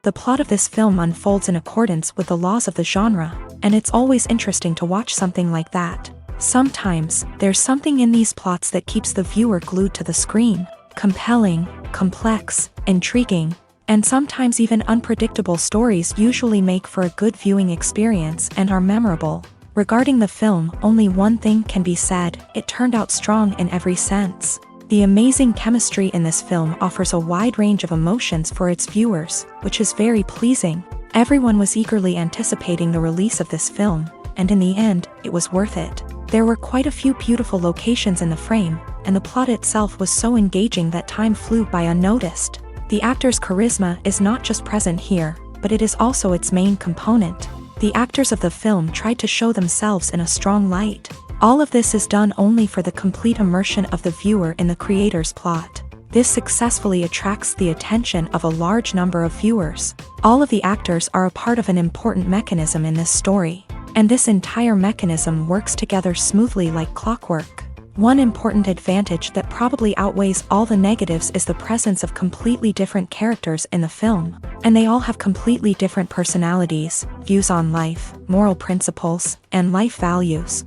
The plot of this film unfolds in accordance with the laws of the genre, and it's always interesting to watch something like that. Sometimes, there's something in these plots that keeps the viewer glued to the screen. Compelling, complex, intriguing, and sometimes even unpredictable stories usually make for a good viewing experience and are memorable. Regarding the film, only one thing can be said: it turned out strong in every sense. The amazing chemistry in this film offers a wide range of emotions for its viewers, which is very pleasing. Everyone was eagerly anticipating the release of this film, and in the end, it was worth it. There were quite a few beautiful locations in the frame, and the plot itself was so engaging that time flew by unnoticed. The actor's charisma is not just present here, but it is also its main component. The actors of the film tried to show themselves in a strong light. All of this is done only for the complete immersion of the viewer in the creator's plot. This successfully attracts the attention of a large number of viewers. All of the actors are a part of an important mechanism in this story, and this entire mechanism works together smoothly like clockwork. One important advantage that probably outweighs all the negatives is the presence of completely different characters in the film, and they all have completely different personalities, views on life, moral principles, and life values.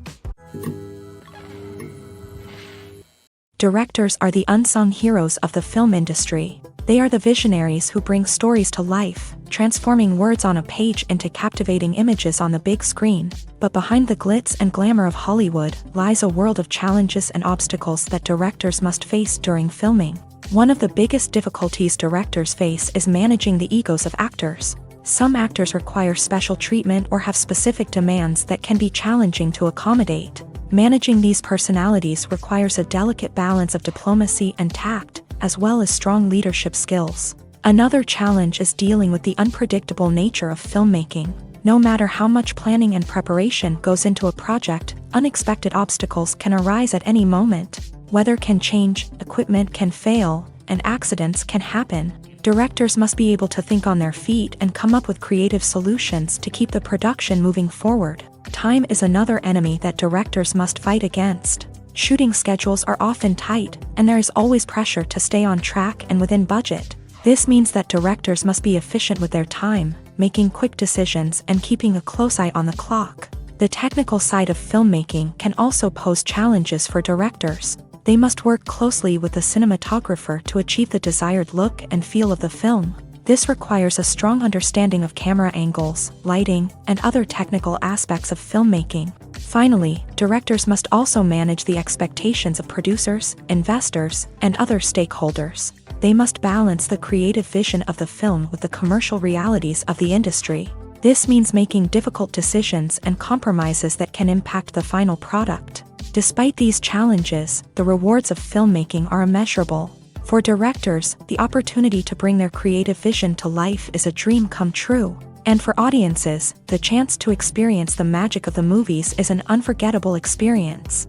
Directors are the unsung heroes of the film industry. They are the visionaries who bring stories to life, transforming words on a page into captivating images on the big screen. But behind the glitz and glamour of Hollywood lies a world of challenges and obstacles that directors must face during filming. One of the biggest difficulties directors face is managing the egos of actors. Some actors require special treatment or have specific demands that can be challenging to accommodate. Managing these personalities requires a delicate balance of diplomacy and tact, as well as strong leadership skills. Another challenge is dealing with the unpredictable nature of filmmaking. No matter how much planning and preparation goes into a project, unexpected obstacles can arise at any moment. Weather can change, equipment can fail, and accidents can happen. Directors must be able to think on their feet and come up with creative solutions to keep the production moving forward. Time is another enemy that directors must fight against. Shooting schedules are often tight, and there is always pressure to stay on track and within budget. This means that directors must be efficient with their time, making quick decisions and keeping a close eye on the clock. The technical side of filmmaking can also pose challenges for directors. They must work closely with the cinematographer to achieve the desired look and feel of the film. This requires a strong understanding of camera angles, lighting, and other technical aspects of filmmaking. Finally, directors must also manage the expectations of producers, investors, and other stakeholders. They must balance the creative vision of the film with the commercial realities of the industry. This means making difficult decisions and compromises that can impact the final product. Despite these challenges, the rewards of filmmaking are immeasurable. For directors, the opportunity to bring their creative vision to life is a dream come true. And for audiences, the chance to experience the magic of the movies is an unforgettable experience.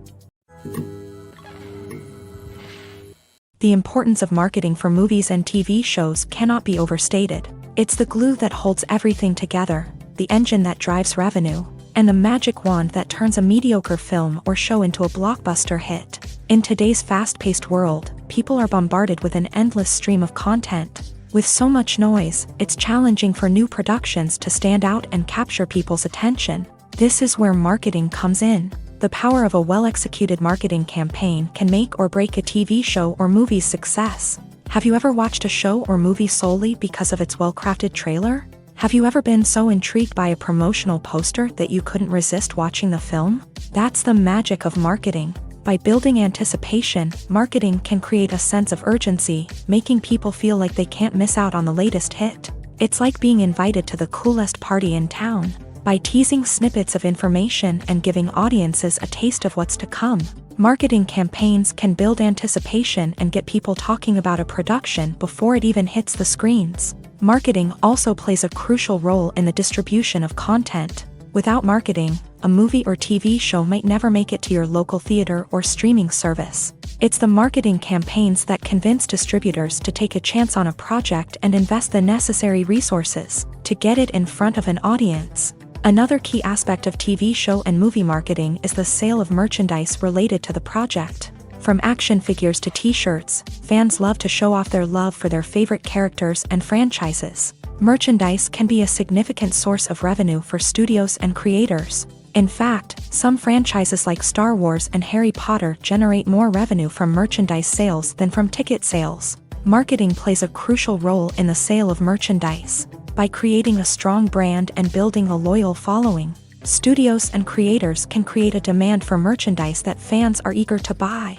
The importance of marketing for movies and TV shows cannot be overstated. It's the glue that holds everything together, the engine that drives revenue, and the magic wand that turns a mediocre film or show into a blockbuster hit. In today's fast-paced world, people are bombarded with an endless stream of content. With so much noise, it's challenging for new productions to stand out and capture people's attention. This is where marketing comes in. The power of a well-executed marketing campaign can make or break a TV show or movie's success. Have you ever watched a show or movie solely because of its well-crafted trailer? Have you ever been so intrigued by a promotional poster that you couldn't resist watching the film? That's the magic of marketing. By building anticipation, marketing can create a sense of urgency, making people feel like they can't miss out on the latest hit. It's like being invited to the coolest party in town. By teasing snippets of information and giving audiences a taste of what's to come, marketing campaigns can build anticipation and get people talking about a production before it even hits the screens. Marketing also plays a crucial role in the distribution of content. Without marketing, a movie or TV show might never make it to your local theater or streaming service. It's the marketing campaigns that convince distributors to take a chance on a project and invest the necessary resources to get it in front of an audience. Another key aspect of TV show and movie marketing is the sale of merchandise related to the project. From action figures to t-shirts, fans love to show off their love for their favorite characters and franchises. Merchandise can be a significant source of revenue for studios and creators. In fact, some franchises like Star Wars and Harry Potter generate more revenue from merchandise sales than from ticket sales. Marketing plays a crucial role in the sale of merchandise. By creating a strong brand and building a loyal following, studios and creators can create a demand for merchandise that fans are eager to buy.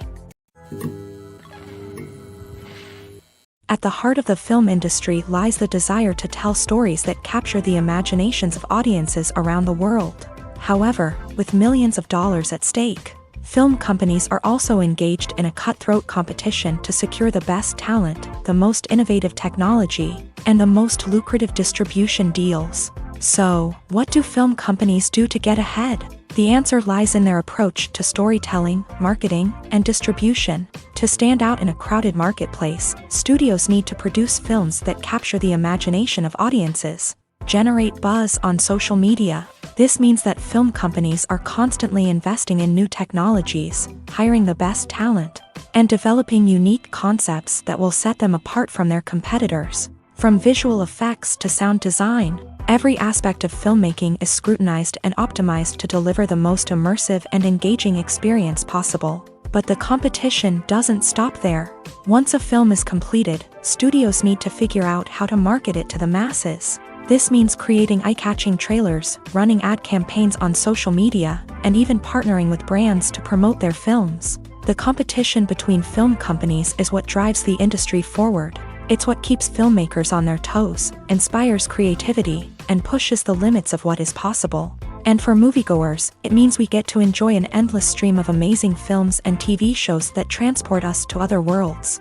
At the heart of the film industry lies the desire to tell stories that capture the imaginations of audiences around the world. However, with millions of dollars at stake, film companies are also engaged in a cutthroat competition to secure the best talent, the most innovative technology, and the most lucrative distribution deals. So, what do film companies do to get ahead? The answer lies in their approach to storytelling, marketing, and distribution. To stand out in a crowded marketplace, studios need to produce films that capture the imagination of audiences, generate buzz on social media. This means that film companies are constantly investing in new technologies, hiring the best talent, and developing unique concepts that will set them apart from their competitors. From visual effects to sound design, every aspect of filmmaking is scrutinized and optimized to deliver the most immersive and engaging experience possible. But the competition doesn't stop there. Once a film is completed, studios need to figure out how to market it to the masses. This means creating eye-catching trailers, running ad campaigns on social media, and even partnering with brands to promote their films. The competition between film companies is what drives the industry forward. It's what keeps filmmakers on their toes, inspires creativity, and pushes the limits of what is possible. And for moviegoers, it means we get to enjoy an endless stream of amazing films and TV shows that transport us to other worlds.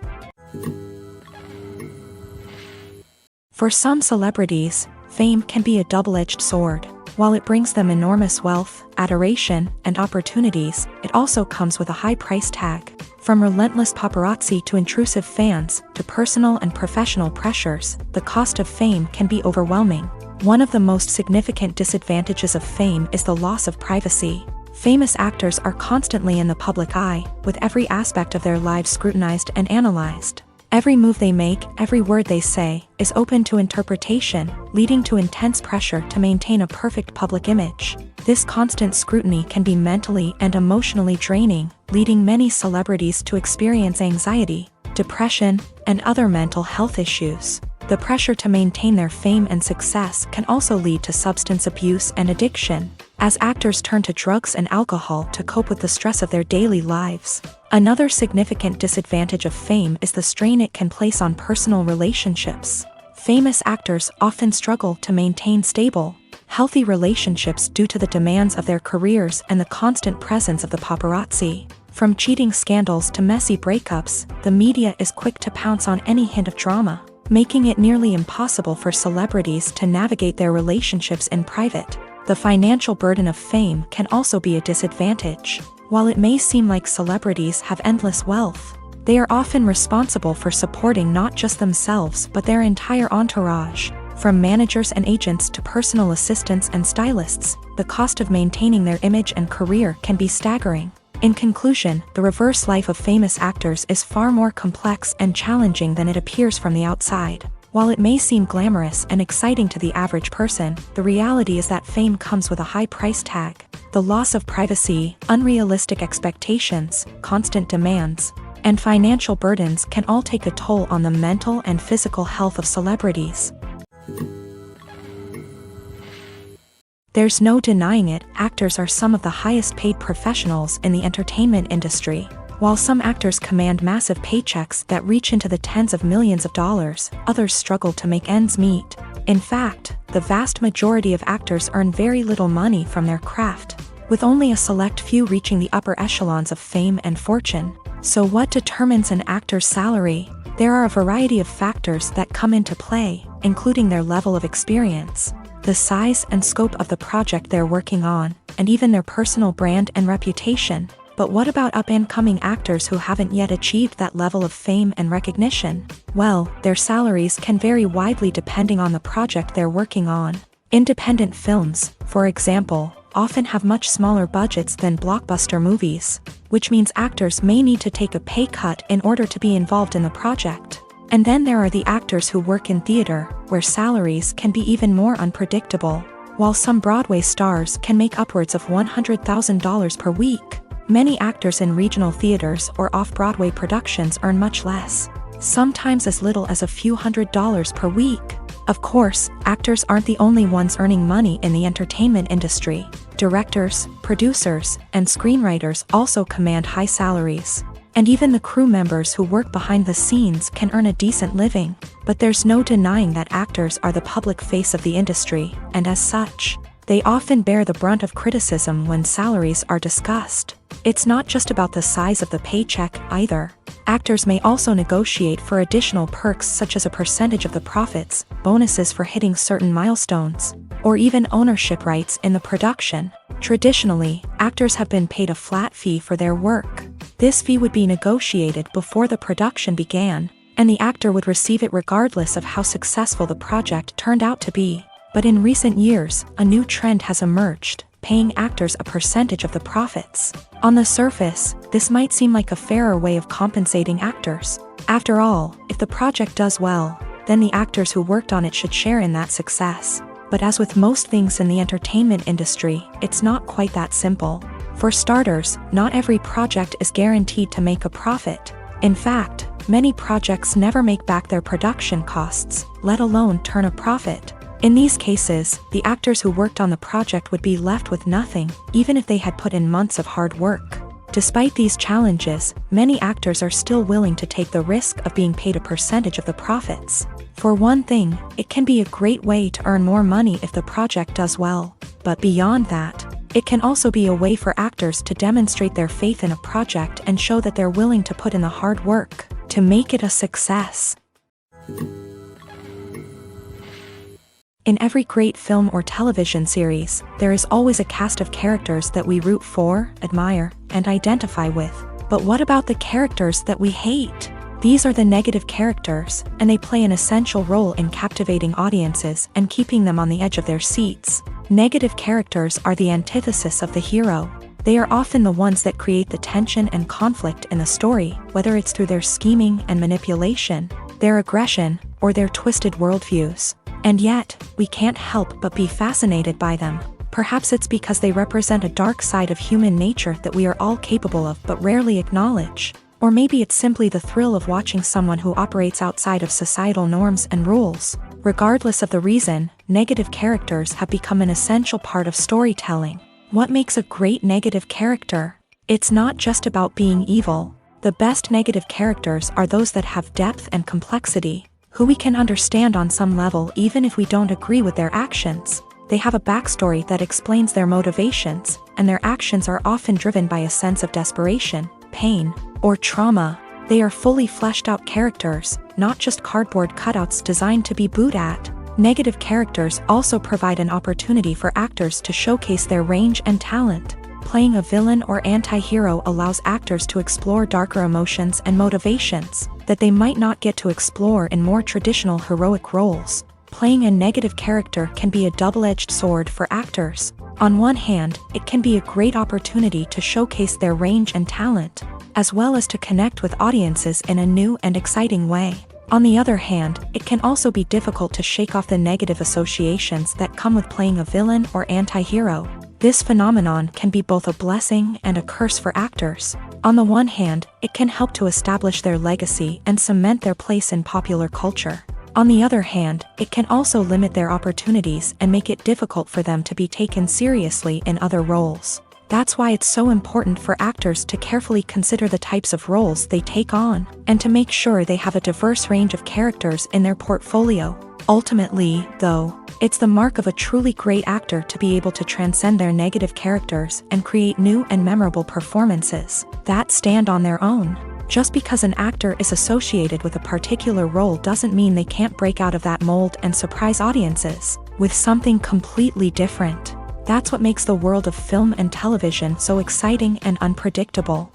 For some celebrities, fame can be a double-edged sword. While it brings them enormous wealth, adoration, and opportunities, it also comes with a high price tag. From relentless paparazzi to intrusive fans, to personal and professional pressures, the cost of fame can be overwhelming. One of the most significant disadvantages of fame is the loss of privacy. Famous actors are constantly in the public eye, with every aspect of their lives scrutinized and analyzed. Every move they make, every word they say, is open to interpretation, leading to intense pressure to maintain a perfect public image. This constant scrutiny can be mentally and emotionally draining, leading many celebrities to experience anxiety, depression, and other mental health issues. The pressure to maintain their fame and success can also lead to substance abuse and addiction, as actors turn to drugs and alcohol to cope with the stress of their daily lives. Another significant disadvantage of fame is the strain it can place on personal relationships. Famous actors often struggle to maintain stable, healthy relationships due to the demands of their careers and the constant presence of the paparazzi. From cheating scandals to messy breakups, the media is quick to pounce on any hint of drama, making it nearly impossible for celebrities to navigate their relationships in private. The financial burden of fame can also be a disadvantage. While it may seem like celebrities have endless wealth, they are often responsible for supporting not just themselves but their entire entourage. From managers and agents to personal assistants and stylists, the cost of maintaining their image and career can be staggering. In conclusion, the reverse life of famous actors is far more complex and challenging than it appears from the outside. While it may seem glamorous and exciting to the average person, the reality is that fame comes with a high price tag. The loss of privacy, unrealistic expectations, constant demands, and financial burdens can all take a toll on the mental and physical health of celebrities. There's no denying it, actors are some of the highest paid professionals in the entertainment industry. While some actors command massive paychecks that reach into the tens of millions of dollars, others struggle to make ends meet. In fact, the vast majority of actors earn very little money from their craft, with only a select few reaching the upper echelons of fame and fortune. So what determines an actor's salary? There are a variety of factors that come into play, including their level of experience, the size and scope of the project they're working on, and even their personal brand and reputation. But what about up-and-coming actors who haven't yet achieved that level of fame and recognition? Well, their salaries can vary widely depending on the project they're working on. Independent films, for example, often have much smaller budgets than blockbuster movies, which means actors may need to take a pay cut in order to be involved in the project. And then there are the actors who work in theater, where salaries can be even more unpredictable. While some Broadway stars can make upwards of $100,000 per week, many actors in regional theaters or off-Broadway productions earn much less, sometimes as little as a few $100s per week. Of course, actors aren't the only ones earning money in the entertainment industry. Directors, producers, and screenwriters also command high salaries. And even the crew members who work behind the scenes can earn a decent living. But there's no denying that actors are the public face of the industry, and as such, they often bear the brunt of criticism when salaries are discussed. It's not just about the size of the paycheck, either. Actors may also negotiate for additional perks such as a percentage of the profits, bonuses for hitting certain milestones, or even ownership rights in the production. Traditionally, actors have been paid a flat fee for their work. This fee would be negotiated before the production began, and the actor would receive it regardless of how successful the project turned out to be. But in recent years, a new trend has emerged, paying actors a percentage of the profits. On the surface, this might seem like a fairer way of compensating actors. After all, if the project does well, then the actors who worked on it should share in that success. But as with most things in the entertainment industry, it's not quite that simple. For starters, not every project is guaranteed to make a profit. In fact, many projects never make back their production costs, let alone turn a profit. In these cases, the actors who worked on the project would be left with nothing, even if they had put in months of hard work. Despite these challenges, many actors are still willing to take the risk of being paid a percentage of the profits. For one thing, it can be a great way to earn more money if the project does well. But beyond that, it can also be a way for actors to demonstrate their faith in a project and show that they're willing to put in the hard work to make it a success. In every great film or television series, there is always a cast of characters that we root for, admire, and identify with. But what about the characters that we hate? These are the negative characters, and they play an essential role in captivating audiences and keeping them on the edge of their seats. Negative characters are the antithesis of the hero. They are often the ones that create the tension and conflict in the story, whether it's through their scheming and manipulation, their aggression, or their twisted worldviews. And yet, we can't help but be fascinated by them. Perhaps it's because they represent a dark side of human nature that we are all capable of but rarely acknowledge. Or maybe it's simply the thrill of watching someone who operates outside of societal norms and rules. Regardless of the reason, negative characters have become an essential part of storytelling. What makes a great negative character? It's not just about being evil. The best negative characters are those that have depth and complexity, who we can understand on some level even if we don't agree with their actions. They have a backstory that explains their motivations, and their actions are often driven by a sense of desperation, pain, or trauma. They are fully fleshed out characters, not just cardboard cutouts designed to be booed at. Negative characters also provide an opportunity for actors to showcase their range and talent. Playing a villain or anti-hero allows actors to explore darker emotions and motivations that they might not get to explore in more traditional heroic roles. Playing a negative character can be a double-edged sword for actors. On one hand, it can be a great opportunity to showcase their range and talent, as well as to connect with audiences in a new and exciting way. On the other hand, it can also be difficult to shake off the negative associations that come with playing a villain or anti-hero. This phenomenon can be both a blessing and a curse for actors. On the one hand, it can help to establish their legacy and cement their place in popular culture. On the other hand, it can also limit their opportunities and make it difficult for them to be taken seriously in other roles. That's why it's so important for actors to carefully consider the types of roles they take on, and to make sure they have a diverse range of characters in their portfolio. Ultimately, though, it's the mark of a truly great actor to be able to transcend their negative characters and create new and memorable performances that stand on their own. Just because an actor is associated with a particular role doesn't mean they can't break out of that mold and surprise audiences with something completely different. That's what makes the world of film and television so exciting and unpredictable.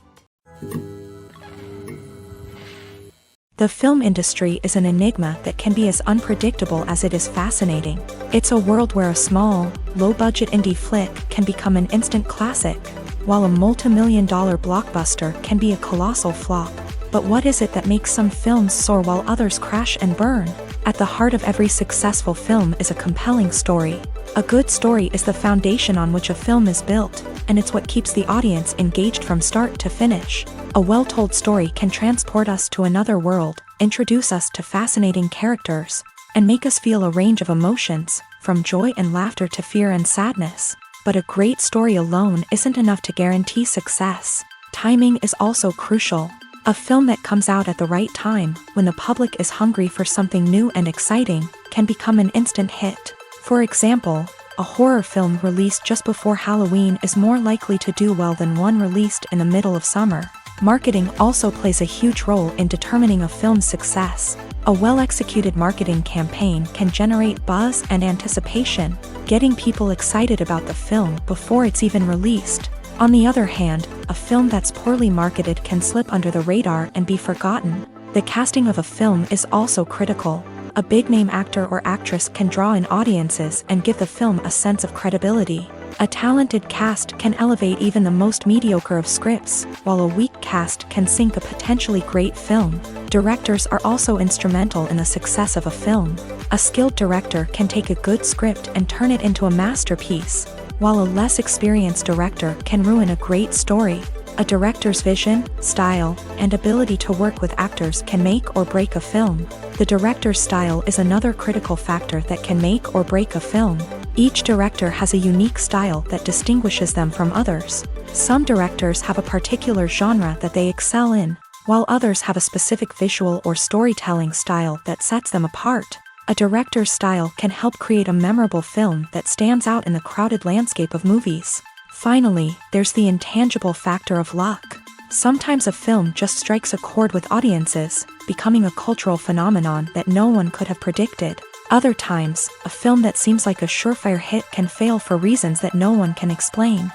The film industry is an enigma that can be as unpredictable as it is fascinating. It's a world where a small, low-budget indie flick can become an instant classic, while a multi-million-dollar blockbuster can be a colossal flop. But what is it that makes some films soar while others crash and burn? At the heart of every successful film is a compelling story. A good story is the foundation on which a film is built, and it's what keeps the audience engaged from start to finish. A well-told story can transport us to another world, introduce us to fascinating characters, and make us feel a range of emotions, from joy and laughter to fear and sadness. But a great story alone isn't enough to guarantee success. Timing is also crucial. A film that comes out at the right time, when the public is hungry for something new and exciting, can become an instant hit. For example, a horror film released just before Halloween is more likely to do well than one released in the middle of summer. Marketing also plays a huge role in determining a film's success. A well-executed marketing campaign can generate buzz and anticipation, getting people excited about the film before it's even released. On the other hand, a film that's poorly marketed can slip under the radar and be forgotten. The casting of a film is also critical. A big-name actor or actress can draw in audiences and give the film a sense of credibility. A talented cast can elevate even the most mediocre of scripts, while a weak cast can sink a potentially great film. Directors are also instrumental in the success of a film. A skilled director can take a good script and turn it into a masterpiece, while a less experienced director can ruin a great story. A director's vision, style, and ability to work with actors can make or break a film. The director's style is another critical factor that can make or break a film. Each director has a unique style that distinguishes them from others. Some directors have a particular genre that they excel in, while others have a specific visual or storytelling style that sets them apart. A director's style can help create a memorable film that stands out in the crowded landscape of movies. Finally, there's the intangible factor of luck. Sometimes a film just strikes a chord with audiences, becoming a cultural phenomenon that no one could have predicted. Other times, a film that seems like a surefire hit can fail for reasons that no one can explain.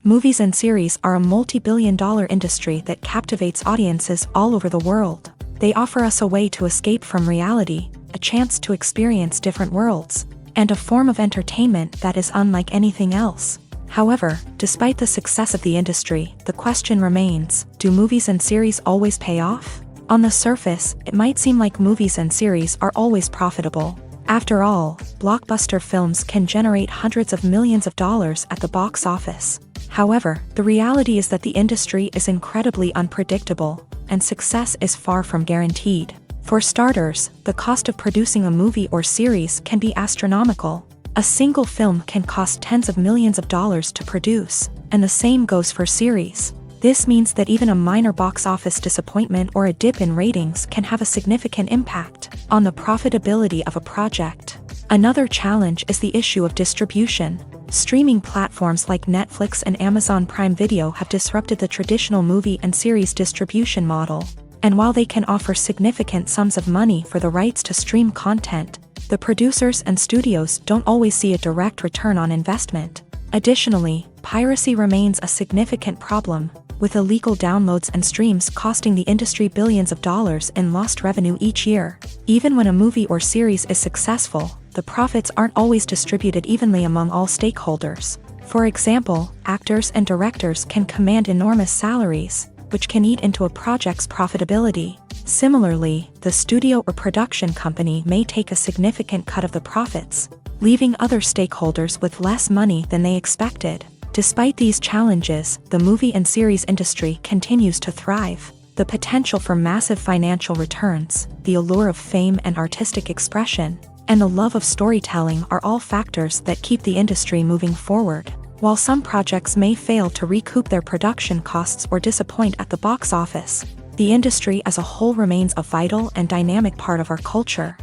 Movies and series are a multi-billion-dollar industry that captivates audiences all over the world. They offer us a way to escape from reality, a chance to experience different worlds, and a form of entertainment that is unlike anything else. However, despite the success of the industry, the question remains, do movies and series always pay off? On the surface, it might seem like movies and series are always profitable. After all, blockbuster films can generate hundreds of millions of dollars at the box office. However, the reality is that the industry is incredibly unpredictable, and success is far from guaranteed. For starters, the cost of producing a movie or series can be astronomical. A single film can cost tens of millions of dollars to produce, and the same goes for series. This means that even a minor box office disappointment or a dip in ratings can have a significant impact on the profitability of a project. Another challenge is the issue of distribution. Streaming platforms like Netflix and Amazon Prime Video have disrupted the traditional movie and series distribution model. And while they can offer significant sums of money for the rights to stream content, the producers and studios don't always see a direct return on investment. Additionally, piracy remains a significant problem, with illegal downloads and streams costing the industry billions of dollars in lost revenue each year. Even when a movie or series is successful, the profits aren't always distributed evenly among all stakeholders. For example, actors and directors can command enormous salaries, which can eat into a project's profitability. Similarly, the studio or production company may take a significant cut of the profits, leaving other stakeholders with less money than they expected. Despite these challenges, the movie and series industry continues to thrive. The potential for massive financial returns, the allure of fame and artistic expression, and the love of storytelling are all factors that keep the industry moving forward. While some projects may fail to recoup their production costs or disappoint at the box office, the industry as a whole remains a vital and dynamic part of our culture.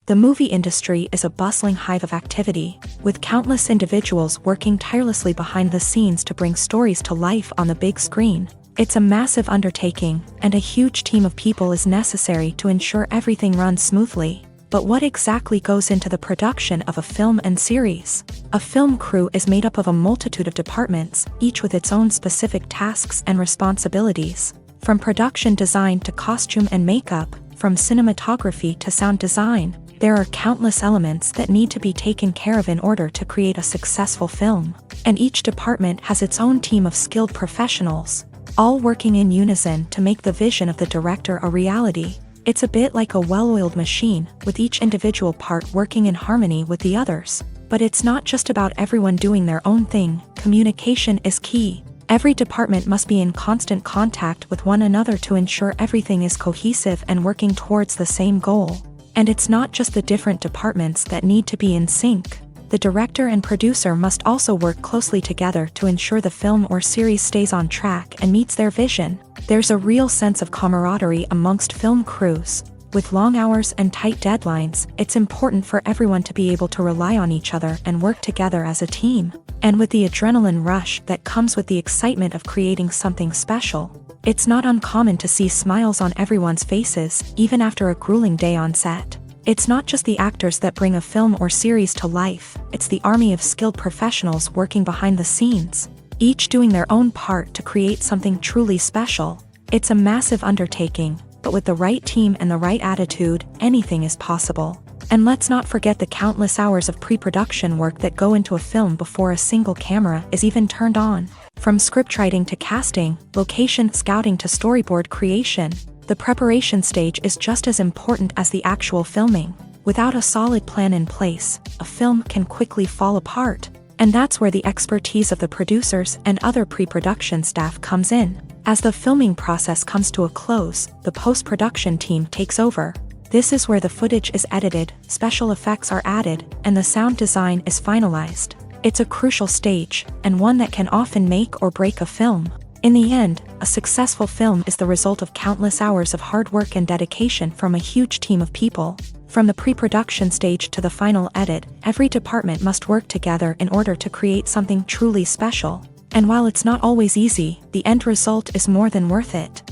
The movie industry is a bustling hive of activity, with countless individuals working tirelessly behind the scenes to bring stories to life on the big screen. It's a massive undertaking, and a huge team of people is necessary to ensure everything runs smoothly. But what exactly goes into the production of a film and series? A film crew is made up of a multitude of departments, each with its own specific tasks and responsibilities. From production design to costume and makeup, from cinematography to sound design, There are countless elements that need to be taken care of in order to create a successful film, and each department has its own team of skilled professionals, all working in unison to make the vision of the director a reality. It's a bit like a well-oiled machine, with each individual part working in harmony with the others. But it's not just about everyone doing their own thing. Communication is key. Every department must be in constant contact with one another to ensure everything is cohesive and working towards the same goal. And it's not just the different departments that need to be in sync. The director and producer must also work closely together to ensure the film or series stays on track and meets their vision. There's a real sense of camaraderie amongst film crews. With long hours and tight deadlines, it's important for everyone to be able to rely on each other and work together as a team. And with the adrenaline rush that comes with the excitement of creating something special, it's not uncommon to see smiles on everyone's faces, even after a grueling day on set. It's not just the actors that bring a film or series to life, it's the army of skilled professionals working behind the scenes, each doing their own part to create something truly special. It's a massive undertaking, but with the right team and the right attitude, anything is possible. And let's not forget the countless hours of pre-production work that go into a film before a single camera is even turned on. From scriptwriting to casting, location scouting to storyboard creation, the preparation stage is just as important as the actual filming. Without a solid plan in place, a film can quickly fall apart. And that's where the expertise of the producers and other pre-production staff comes in. As the filming process comes to a close, the post-production team takes over. This is where the footage is edited, special effects are added, and the sound design is finalized. It's a crucial stage, and one that can often make or break a film. In the end, a successful film is the result of countless hours of hard work and dedication from a huge team of people. From the pre-production stage to the final edit, every department must work together in order to create something truly special. And while it's not always easy, the end result is more than worth it.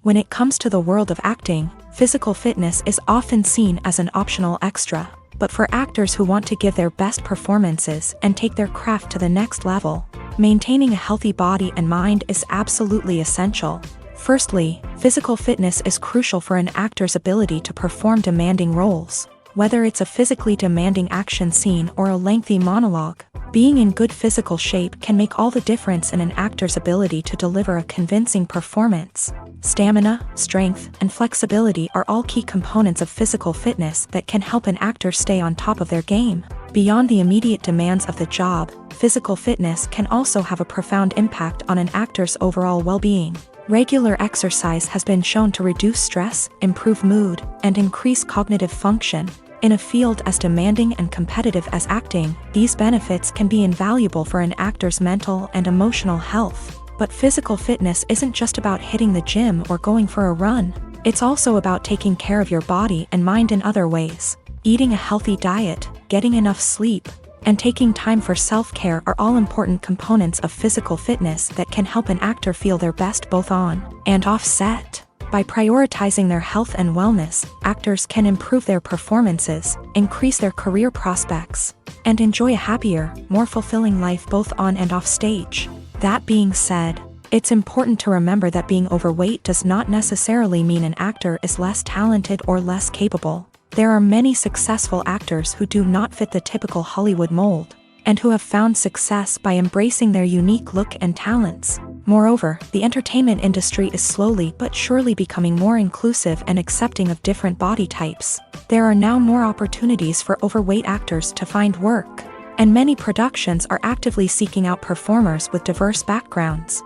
When it comes to the world of acting, physical fitness is often seen as an optional extra. But for actors who want to give their best performances and take their craft to the next level, maintaining a healthy body and mind is absolutely essential. Firstly, physical fitness is crucial for an actor's ability to perform demanding roles. Whether it's a physically demanding action scene or a lengthy monologue, being in good physical shape can make all the difference in an actor's ability to deliver a convincing performance. Stamina, strength, and flexibility are all key components of physical fitness that can help an actor stay on top of their game. Beyond the immediate demands of the job, physical fitness can also have a profound impact on an actor's overall well-being. Regular exercise has been shown to reduce stress, improve mood, and increase cognitive function. In a field as demanding and competitive as acting, these benefits can be invaluable for an actor's mental and emotional health. But physical fitness isn't just about hitting the gym or going for a run. It's also about taking care of your body and mind in other ways. Eating a healthy diet, getting enough sleep, and taking time for self-care are all important components of physical fitness that can help an actor feel their best both on and off set. By prioritizing their health and wellness, actors can improve their performances, increase their career prospects, and enjoy a happier, more fulfilling life both on and off stage. That being said, it's important to remember that being overweight does not necessarily mean an actor is less talented or less capable. There are many successful actors who do not fit the typical Hollywood mold, and who have found success by embracing their unique look and talents. Moreover, the entertainment industry is slowly but surely becoming more inclusive and accepting of different body types. There are now more opportunities for overweight actors to find work, and many productions are actively seeking out performers with diverse backgrounds.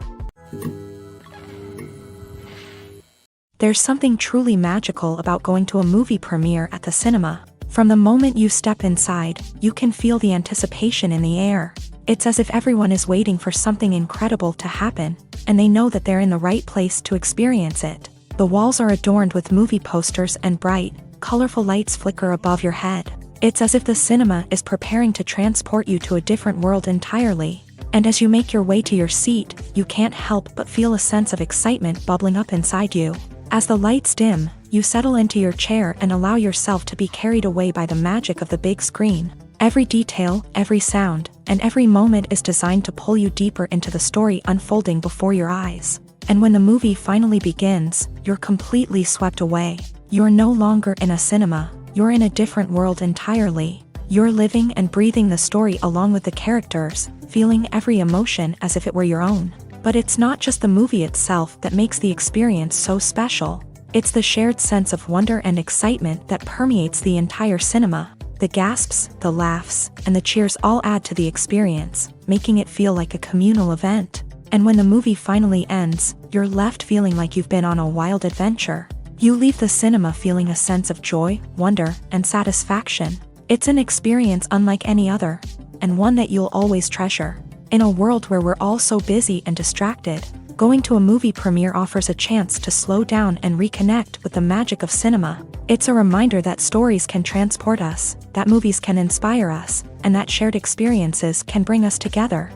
There's something truly magical about going to a movie premiere at the cinema. From the moment you step inside, you can feel the anticipation in the air. It's as if everyone is waiting for something incredible to happen, and they know that they're in the right place to experience it. The walls are adorned with movie posters and bright, colorful lights flicker above your head. It's as if the cinema is preparing to transport you to a different world entirely. And as you make your way to your seat, you can't help but feel a sense of excitement bubbling up inside you. As the lights dim, you settle into your chair and allow yourself to be carried away by the magic of the big screen. Every detail, every sound, and every moment is designed to pull you deeper into the story unfolding before your eyes. And when the movie finally begins, you're completely swept away. You're no longer in a cinema, you're in a different world entirely. You're living and breathing the story along with the characters, feeling every emotion as if it were your own. But it's not just the movie itself that makes the experience so special. It's the shared sense of wonder and excitement that permeates the entire cinema. The gasps, the laughs, and the cheers all add to the experience, making it feel like a communal event. And when the movie finally ends, you're left feeling like you've been on a wild adventure. You leave the cinema feeling a sense of joy, wonder, and satisfaction. It's an experience unlike any other, and one that you'll always treasure. In a world where we're all so busy and distracted, going to a movie premiere offers a chance to slow down and reconnect with the magic of cinema. It's a reminder that stories can transport us, that movies can inspire us, and that shared experiences can bring us together.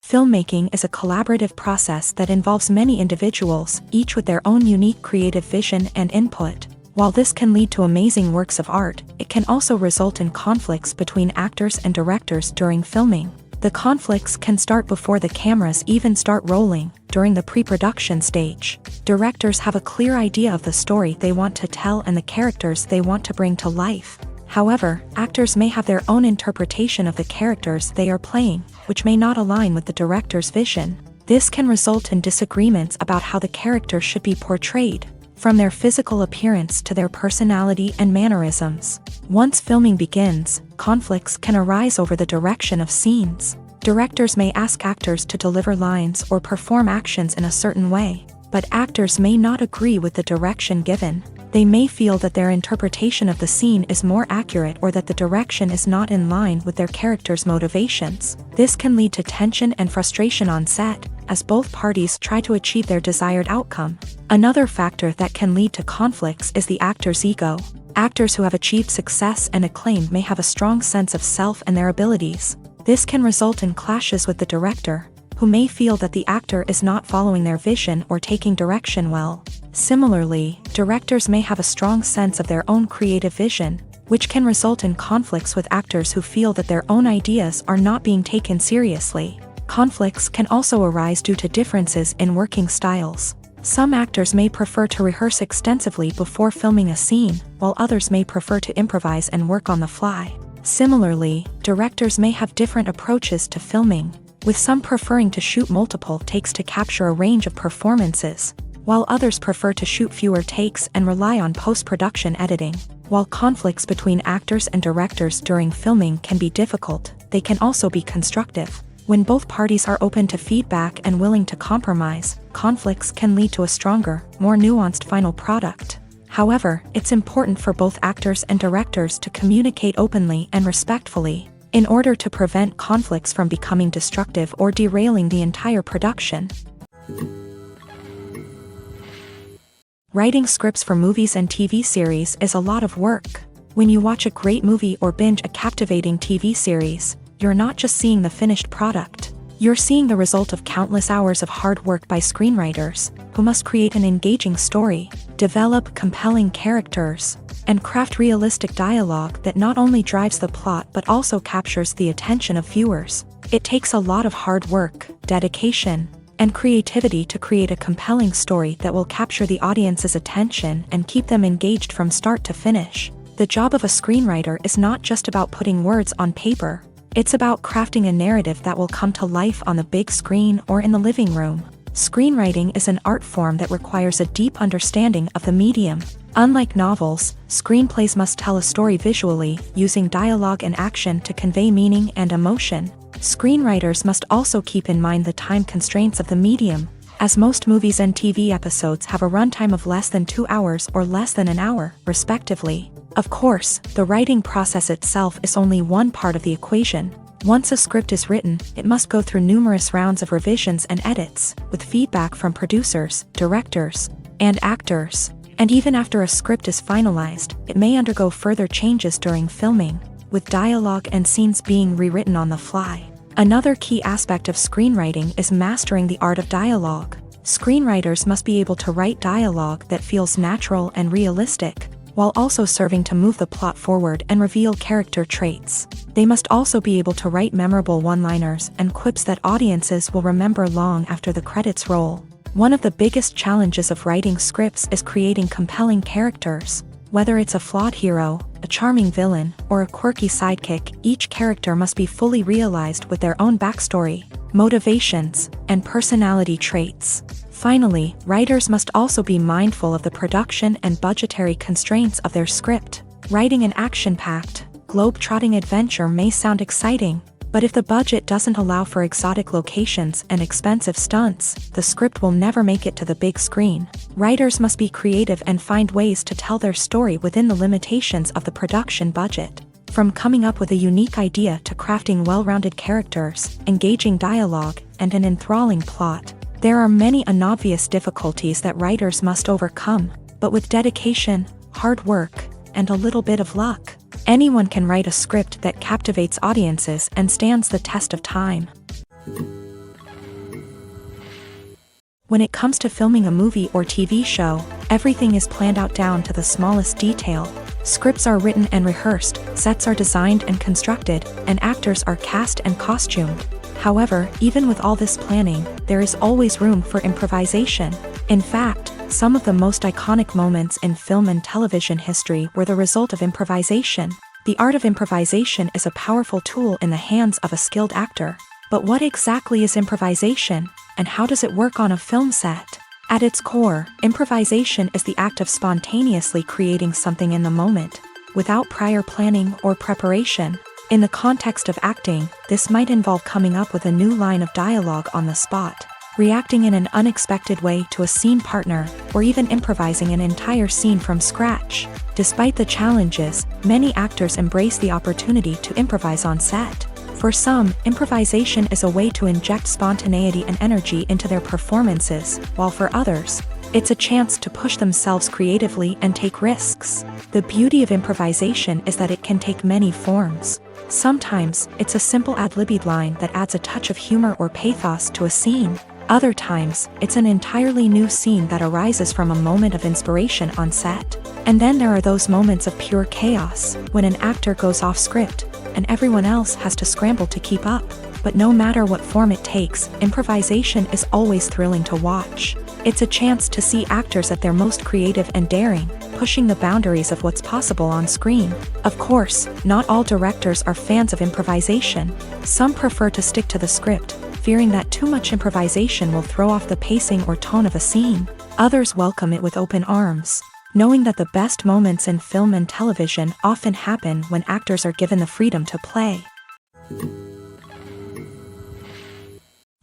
Filmmaking is a collaborative process that involves many individuals, each with their own unique creative vision and input. While this can lead to amazing works of art, it can also result in conflicts between actors and directors during filming. The conflicts can start before the cameras even start rolling, during the pre-production stage. Directors have a clear idea of the story they want to tell and the characters they want to bring to life. However, actors may have their own interpretation of the characters they are playing, which may not align with the director's vision. This can result in disagreements about how the character should be portrayed, from their physical appearance to their personality and mannerisms. Once filming begins, conflicts can arise over the direction of scenes. Directors may ask actors to deliver lines or perform actions in a certain way, but actors may not agree with the direction given. They may feel that their interpretation of the scene is more accurate or that the direction is not in line with their character's motivations. This can lead to tension and frustration on set, as both parties try to achieve their desired outcome. Another factor that can lead to conflicts is the actor's ego. Actors who have achieved success and acclaim may have a strong sense of self and their abilities. This can result in clashes with the director, who may feel that the actor is not following their vision or taking direction well. Similarly, directors may have a strong sense of their own creative vision, which can result in conflicts with actors who feel that their own ideas are not being taken seriously. Conflicts can also arise due to differences in working styles. Some actors may prefer to rehearse extensively before filming a scene, while others may prefer to improvise and work on the fly. Similarly, directors may have different approaches to filming, with some preferring to shoot multiple takes to capture a range of performances, while others prefer to shoot fewer takes and rely on post-production editing. While conflicts between actors and directors during filming can be difficult, they can also be constructive. When both parties are open to feedback and willing to compromise, conflicts can lead to a stronger, more nuanced final product. However, it's important for both actors and directors to communicate openly and respectfully, in order to prevent conflicts from becoming destructive or derailing the entire production. Writing scripts for movies and TV series is a lot of work. When you watch a great movie or binge a captivating TV series, you're not just seeing the finished product. You're seeing the result of countless hours of hard work by screenwriters, who must create an engaging story, develop compelling characters, and craft realistic dialogue that not only drives the plot but also captures the attention of viewers. It takes a lot of hard work, dedication, and creativity to create a compelling story that will capture the audience's attention and keep them engaged from start to finish. The job of a screenwriter is not just about putting words on paper. It's about crafting a narrative that will come to life on the big screen or in the living room. Screenwriting is an art form that requires a deep understanding of the medium. Unlike novels, screenplays must tell a story visually, using dialogue and action to convey meaning and emotion. Screenwriters must also keep in mind the time constraints of the medium, as most movies and TV episodes have a runtime of less than 2 hours or less than an hour, respectively. Of course, the writing process itself is only one part of the equation. Once a script is written, it must go through numerous rounds of revisions and edits, with feedback from producers, directors, and actors. And even after a script is finalized, it may undergo further changes during filming, with dialogue and scenes being rewritten on the fly. Another key aspect of screenwriting is mastering the art of dialogue. Screenwriters must be able to write dialogue that feels natural and realistic, while also serving to move the plot forward and reveal character traits. They must also be able to write memorable one-liners and quips that audiences will remember long after the credits roll. One of the biggest challenges of writing scripts is creating compelling characters. Whether it's a flawed hero, a charming villain, or a quirky sidekick, each character must be fully realized with their own backstory, motivations, and personality traits. Finally, writers must also be mindful of the production and budgetary constraints of their script. Writing an action-packed, globe-trotting adventure may sound exciting, but if the budget doesn't allow for exotic locations and expensive stunts, the script will never make it to the big screen. Writers must be creative and find ways to tell their story within the limitations of the production budget. From coming up with a unique idea to crafting well-rounded characters, engaging dialogue, and an enthralling plot, there are many unobvious difficulties that writers must overcome, but with dedication, hard work, and a little bit of luck, anyone can write a script that captivates audiences and stands the test of time. When it comes to filming a movie or TV show, everything is planned out down to the smallest detail. Scripts are written and rehearsed, sets are designed and constructed, and actors are cast and costumed. However, even with all this planning, there is always room for improvisation. In fact, some of the most iconic moments in film and television history were the result of improvisation. The art of improvisation is a powerful tool in the hands of a skilled actor. But what exactly is improvisation, and how does it work on a film set? At its core, improvisation is the act of spontaneously creating something in the moment, without prior planning or preparation. In the context of acting, this might involve coming up with a new line of dialogue on the spot, reacting in an unexpected way to a scene partner, or even improvising an entire scene from scratch. Despite the challenges, many actors embrace the opportunity to improvise on set. For some, improvisation is a way to inject spontaneity and energy into their performances, while for others, it's a chance to push themselves creatively and take risks. The beauty of improvisation is that it can take many forms. Sometimes, it's a simple ad-libbed line that adds a touch of humor or pathos to a scene. Other times, it's an entirely new scene that arises from a moment of inspiration on set. And then there are those moments of pure chaos, when an actor goes off script, and everyone else has to scramble to keep up. But no matter what form it takes, improvisation is always thrilling to watch. It's a chance to see actors at their most creative and daring, pushing the boundaries of what's possible on screen. Of course, not all directors are fans of improvisation. Some prefer to stick to the script, fearing that too much improvisation will throw off the pacing or tone of a scene. Others welcome it with open arms, knowing that the best moments in film and television often happen when actors are given the freedom to play.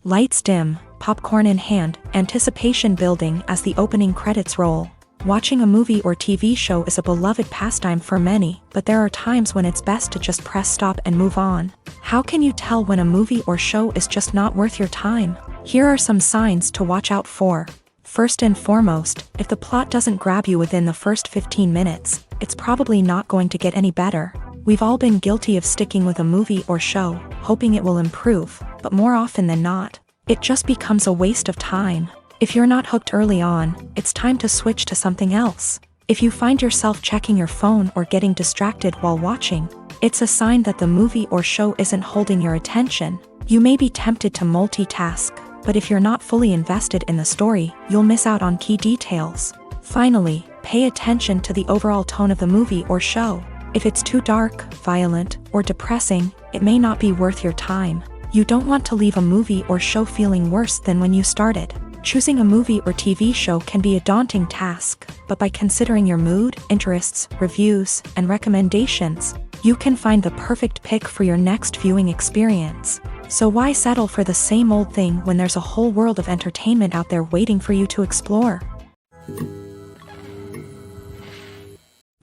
Lights dim, popcorn in hand, anticipation building as the opening credits roll. Watching a movie or TV show is a beloved pastime for many, but there are times when it's best to just press stop and move on. How can you tell when a movie or show is just not worth your time? Here are some signs to watch out for. First and foremost, if the plot doesn't grab you within the first 15 minutes, it's probably not going to get any better. We've all been guilty of sticking with a movie or show, hoping it will improve, but more often than not, it just becomes a waste of time. If you're not hooked early on, it's time to switch to something else. If you find yourself checking your phone or getting distracted while watching, it's a sign that the movie or show isn't holding your attention. You may be tempted to multitask, but if you're not fully invested in the story, you'll miss out on key details. Finally, pay attention to the overall tone of the movie or show. If it's too dark, violent, or depressing, it may not be worth your time. You don't want to leave a movie or show feeling worse than when you started. Choosing a movie or TV show can be a daunting task, but by considering your mood, interests, reviews, and recommendations, you can find the perfect pick for your next viewing experience. So why settle for the same old thing when there's a whole world of entertainment out there waiting for you to explore?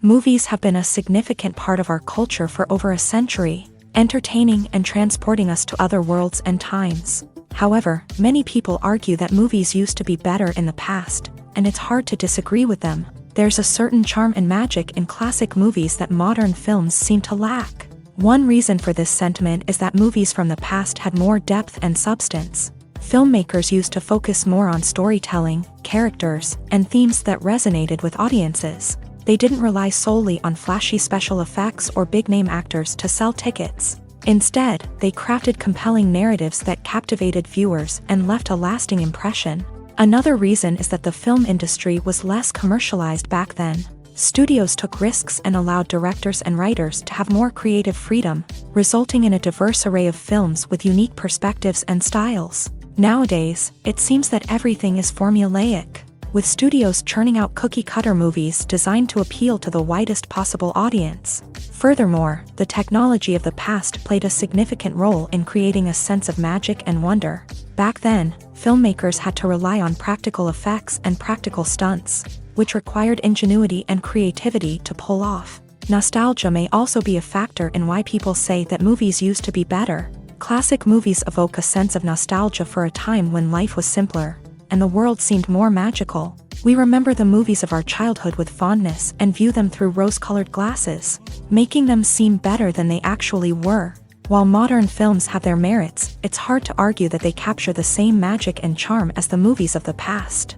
Movies have been a significant part of our culture for over a century, entertaining and transporting us to other worlds and times. However, many people argue that movies used to be better in the past, and it's hard to disagree with them. There's a certain charm and magic in classic movies that modern films seem to lack. One reason for this sentiment is that movies from the past had more depth and substance. Filmmakers used to focus more on storytelling, characters, and themes that resonated with audiences. They didn't rely solely on flashy special effects or big-name actors to sell tickets. Instead, they crafted compelling narratives that captivated viewers and left a lasting impression. Another reason is that the film industry was less commercialized back then. Studios took risks and allowed directors and writers to have more creative freedom, resulting in a diverse array of films with unique perspectives and styles. Nowadays, it seems that everything is formulaic, with studios churning out cookie-cutter movies designed to appeal to the widest possible audience. Furthermore, the technology of the past played a significant role in creating a sense of magic and wonder. Back then, filmmakers had to rely on practical effects and practical stunts, which required ingenuity and creativity to pull off. Nostalgia may also be a factor in why people say that movies used to be better. Classic movies evoke a sense of nostalgia for a time when life was simpler, and the world seemed more magical. We remember the movies of our childhood with fondness and view them through rose-colored glasses, making them seem better than they actually were. While modern films have their merits, it's hard to argue that they capture the same magic and charm as the movies of the past.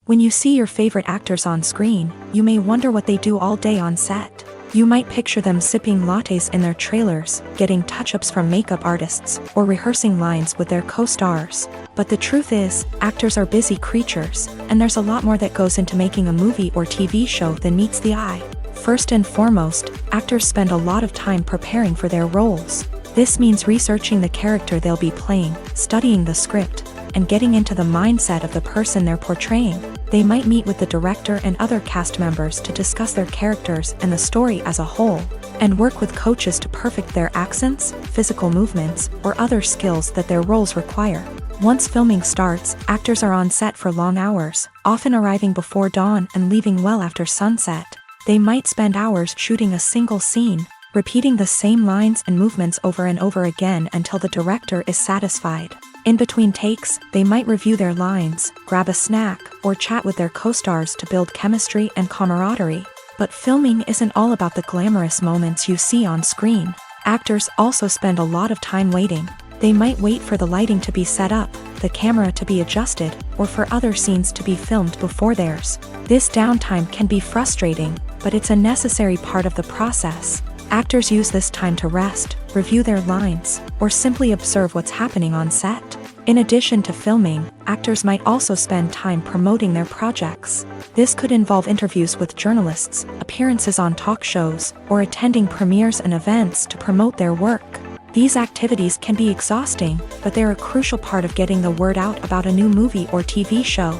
When you see your favorite actors on screen, you may wonder what they do all day on set. You might picture them sipping lattes in their trailers, getting touch-ups from makeup artists, or rehearsing lines with their co-stars. But the truth is, actors are busy creatures, and there's a lot more that goes into making a movie or TV show than meets the eye. First and foremost, actors spend a lot of time preparing for their roles. This means researching the character they'll be playing, studying the script, and getting into the mindset of the person they're portraying. They might meet with the director and other cast members to discuss their characters and the story as a whole, and work with coaches to perfect their accents, physical movements, or other skills that their roles require. Once filming starts, actors are on set for long hours, often arriving before dawn and leaving well after sunset. They might spend hours shooting a single scene, repeating the same lines and movements over and over again until the director is satisfied. In between takes, they might review their lines, grab a snack, or chat with their co-stars to build chemistry and camaraderie. But filming isn't all about the glamorous moments you see on screen. Actors also spend a lot of time waiting. They might wait for the lighting to be set up, the camera to be adjusted, or for other scenes to be filmed before theirs. This downtime can be frustrating, but it's a necessary part of the process. Actors use this time to rest, review their lines, or simply observe what's happening on set. In addition to filming, actors might also spend time promoting their projects. This could involve interviews with journalists, appearances on talk shows, or attending premieres and events to promote their work. These activities can be exhausting, but they're a crucial part of getting the word out about a new movie or TV show.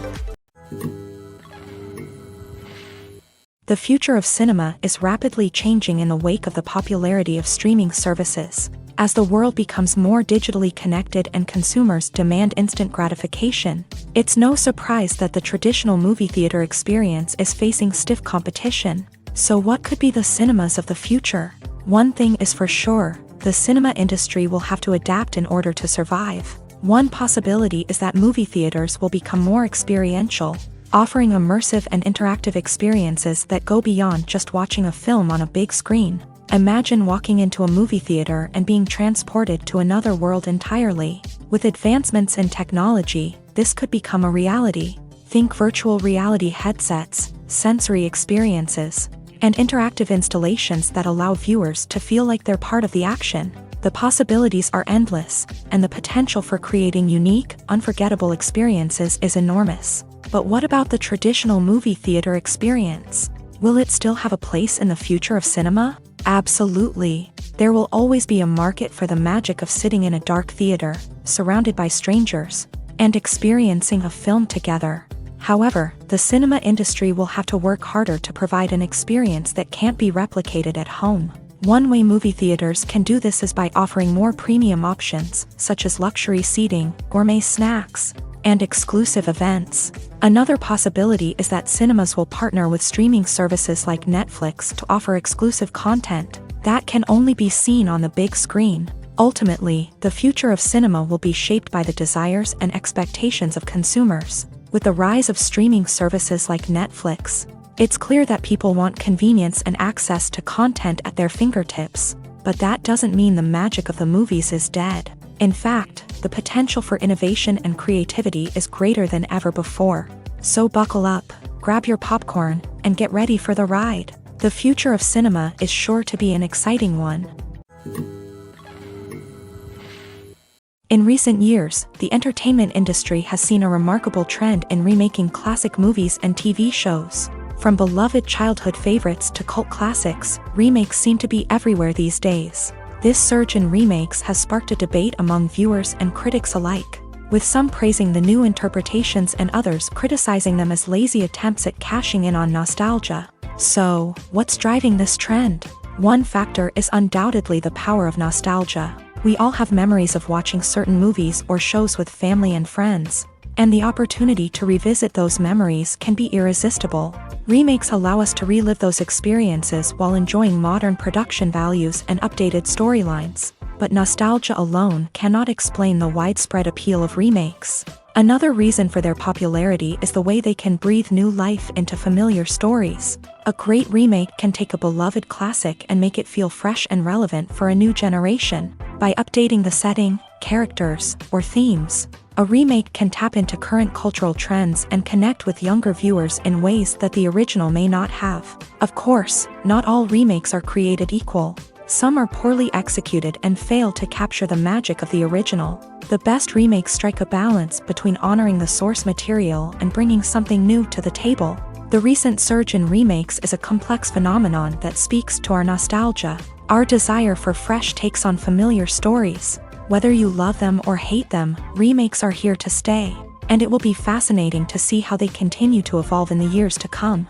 The future of cinema is rapidly changing in the wake of the popularity of streaming services. As the world becomes more digitally connected and consumers demand instant gratification, it's no surprise that the traditional movie theater experience is facing stiff competition. So what could be the cinemas of the future? One thing is for sure, the cinema industry will have to adapt in order to survive. One possibility is that movie theaters will become more experiential, offering immersive and interactive experiences that go beyond just watching a film on a big screen. Imagine walking into a movie theater and being transported to another world entirely. With advancements in technology, this could become a reality. Think virtual reality headsets, sensory experiences, and interactive installations that allow viewers to feel like they're part of the action. The possibilities are endless, and the potential for creating unique, unforgettable experiences is enormous. But what about the traditional movie theater experience? Will it still have a place in the future of cinema? Absolutely. There will always be a market for the magic of sitting in a dark theater, surrounded by strangers, and experiencing a film together. However, the cinema industry will have to work harder to provide an experience that can't be replicated at home. One way movie theaters can do this is by offering more premium options, such as luxury seating, gourmet snacks, and exclusive events. Another possibility is that cinemas will partner with streaming services like Netflix to offer exclusive content that can only be seen on the big screen. Ultimately, the future of cinema will be shaped by the desires and expectations of consumers. With the rise of streaming services like Netflix, it's clear that people want convenience and access to content at their fingertips. But that doesn't mean the magic of the movies is dead. In fact, the potential for innovation and creativity is greater than ever before. So buckle up, grab your popcorn, and get ready for the ride. The future of cinema is sure to be an exciting one. In recent years, the entertainment industry has seen a remarkable trend in remaking classic movies and TV shows. From beloved childhood favorites to cult classics, remakes seem to be everywhere these days. This surge in remakes has sparked a debate among viewers and critics alike, with some praising the new interpretations and others criticizing them as lazy attempts at cashing in on nostalgia. So, what's driving this trend? One factor is undoubtedly the power of nostalgia. We all have memories of watching certain movies or shows with family and friends, and the opportunity to revisit those memories can be irresistible. Remakes allow us to relive those experiences while enjoying modern production values and updated storylines. But nostalgia alone cannot explain the widespread appeal of remakes. Another reason for their popularity is the way they can breathe new life into familiar stories. A great remake can take a beloved classic and make it feel fresh and relevant for a new generation. By updating the setting, characters, or themes, a remake can tap into current cultural trends and connect with younger viewers in ways that the original may not have. Of course, not all remakes are created equal. Some are poorly executed and fail to capture the magic of the original. The best remakes strike a balance between honoring the source material and bringing something new to the table. The recent surge in remakes is a complex phenomenon that speaks to our nostalgia, our desire for fresh takes on familiar stories. Whether you love them or hate them, remakes are here to stay, and it will be fascinating to see how they continue to evolve in the years to come.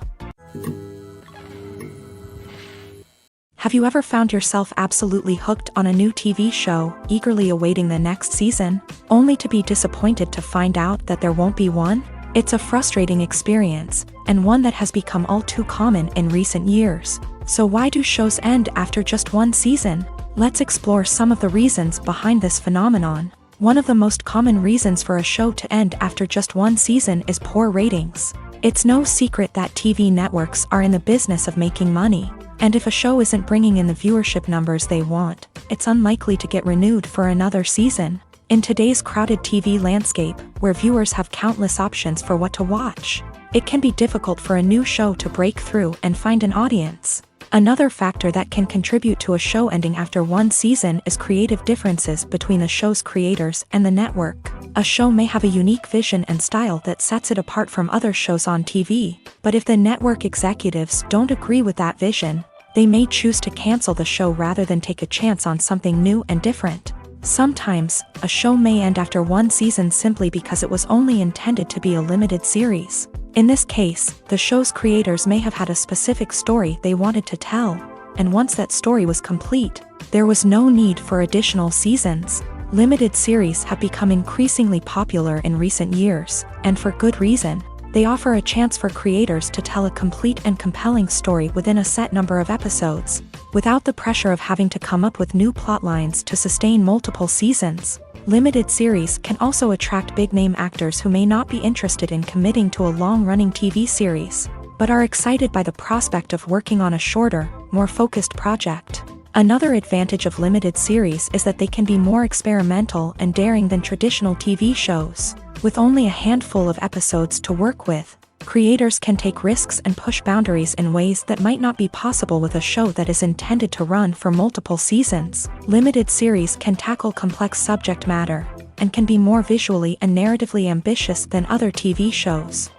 Have you ever found yourself absolutely hooked on a new TV show, eagerly awaiting the next season, only to be disappointed to find out that there won't be one? It's a frustrating experience, and one that has become all too common in recent years. So why do shows end after just one season? Let's explore some of the reasons behind this phenomenon. One of the most common reasons for a show to end after just one season is poor ratings. It's no secret that TV networks are in the business of making money, and if a show isn't bringing in the viewership numbers they want, it's unlikely to get renewed for another season. In today's crowded TV landscape, where viewers have countless options for what to watch, it can be difficult for a new show to break through and find an audience. Another factor that can contribute to a show ending after one season is creative differences between the show's creators and the network. A show may have a unique vision and style that sets it apart from other shows on TV, but if the network executives don't agree with that vision, they may choose to cancel the show rather than take a chance on something new and different. Sometimes, a show may end after one season simply because it was only intended to be a limited series. In this case, the show's creators may have had a specific story they wanted to tell, and once that story was complete, there was no need for additional seasons. Limited series have become increasingly popular in recent years, and for good reason. They offer a chance for creators to tell a complete and compelling story within a set number of episodes, without the pressure of having to come up with new plot lines to sustain multiple seasons. Limited series can also attract big-name actors who may not be interested in committing to a long-running TV series, but are excited by the prospect of working on a shorter, more focused project. Another advantage of limited series is that they can be more experimental and daring than traditional TV shows. With only a handful of episodes to work with, creators can take risks and push boundaries in ways that might not be possible with a show that is intended to run for multiple seasons. Limited series can tackle complex subject matter, and can be more visually and narratively ambitious than other TV shows.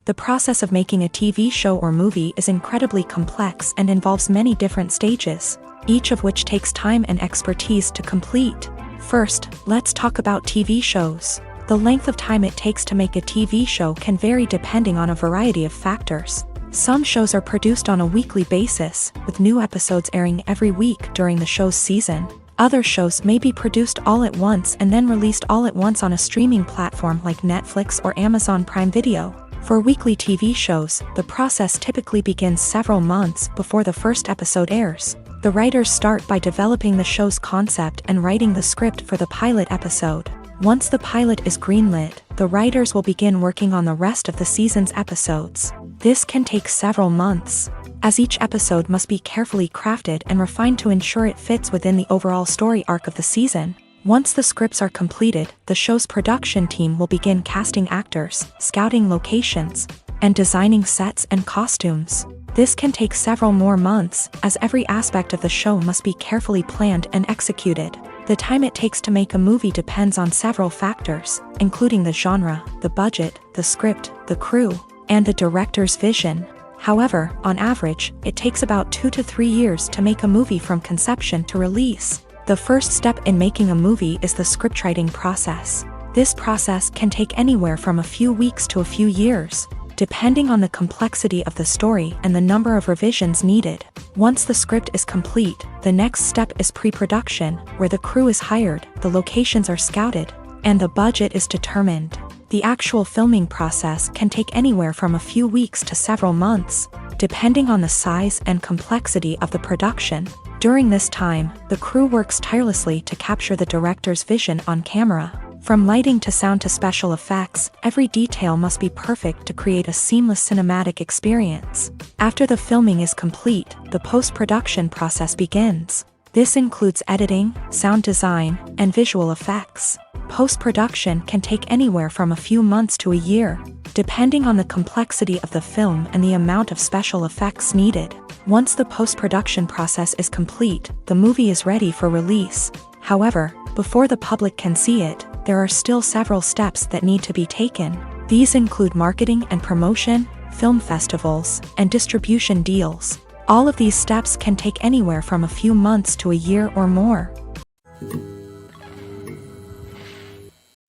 The process of making a TV show or movie is incredibly complex and involves many different stages, each of which takes time and expertise to complete. First, let's talk about TV shows. The length of time it takes to make a TV show can vary depending on a variety of factors. Some shows are produced on a weekly basis, with new episodes airing every week during the show's season. Other shows may be produced all at once and then released all at once on a streaming platform like Netflix or Amazon Prime Video. For weekly TV shows, the process typically begins several months before the first episode airs. The writers start by developing the show's concept and writing the script for the pilot episode. Once the pilot is greenlit, the writers will begin working on the rest of the season's episodes. This can take several months, as each episode must be carefully crafted and refined to ensure it fits within the overall story arc of the season. Once the scripts are completed, the show's production team will begin casting actors, scouting locations, and designing sets and costumes. This can take several more months, as every aspect of the show must be carefully planned and executed. The time it takes to make a movie depends on several factors, including the genre, the budget, the script, the crew, and the director's vision. However, on average, it takes about 2 to 3 years to make a movie from conception to release. The first step in making a movie is the scriptwriting process. This process can take anywhere from a few weeks to a few years, depending on the complexity of the story and the number of revisions needed. Once the script is complete, the next step is pre-production, where the crew is hired, the locations are scouted, and the budget is determined. The actual filming process can take anywhere from a few weeks to several months, depending on the size and complexity of the production. During this time, the crew works tirelessly to capture the director's vision on camera. From lighting to sound to special effects, every detail must be perfect to create a seamless cinematic experience. After the filming is complete, the post-production process begins. This includes editing, sound design, and visual effects. Post-production can take anywhere from a few months to a year, depending on the complexity of the film and the amount of special effects needed. Once the post-production process is complete, the movie is ready for release. However, before the public can see it, there are still several steps that need to be taken. These include marketing and promotion, film festivals, and distribution deals. All of these steps can take anywhere from a few months to a year or more.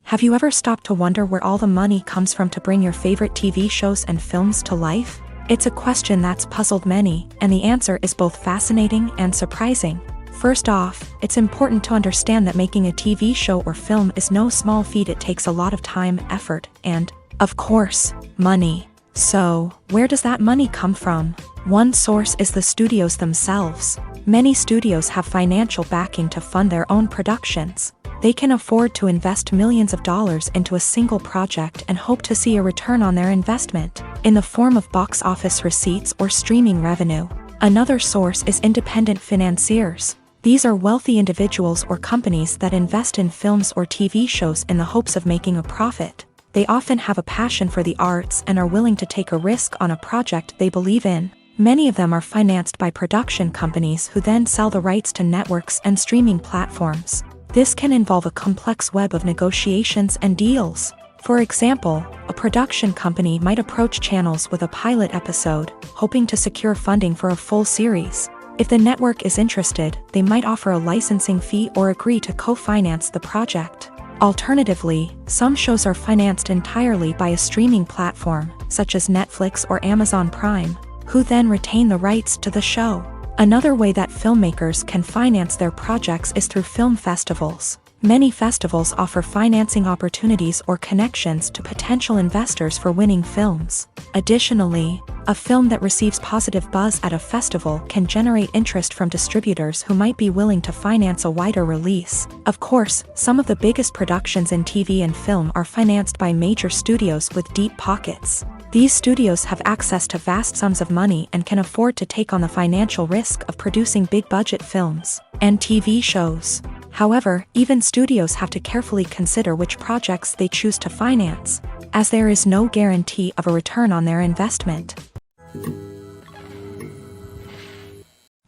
Have you ever stopped to wonder where all the money comes from to bring your favorite TV shows and films to life? It's a question that's puzzled many, and the answer is both fascinating and surprising. First off, it's important to understand that making a TV show or film is no small feat. It takes a lot of time, effort, and, of course, money. So, where does that money come from? One source is the studios themselves. Many studios have financial backing to fund their own productions. They can afford to invest millions of dollars into a single project and hope to see a return on their investment, in the form of box office receipts or streaming revenue. Another source is independent financiers. These are wealthy individuals or companies that invest in films or TV shows in the hopes of making a profit. They often have a passion for the arts and are willing to take a risk on a project they believe in. Many of them are financed by production companies who then sell the rights to networks and streaming platforms. This can involve a complex web of negotiations and deals. For example, a production company might approach channels with a pilot episode, hoping to secure funding for a full series. If the network is interested, they might offer a licensing fee or agree to co-finance the project. Alternatively, some shows are financed entirely by a streaming platform, such as Netflix or Amazon Prime, who then retain the rights to the show. Another way that filmmakers can finance their projects is through film festivals. Many festivals offer financing opportunities or connections to potential investors for winning films. Additionally, a film that receives positive buzz at a festival can generate interest from distributors who might be willing to finance a wider release. Of course, some of the biggest productions in TV and film are financed by major studios with deep pockets. These studios have access to vast sums of money and can afford to take on the financial risk of producing big-budget films and TV shows. However, even studios have to carefully consider which projects they choose to finance, as there is no guarantee of a return on their investment.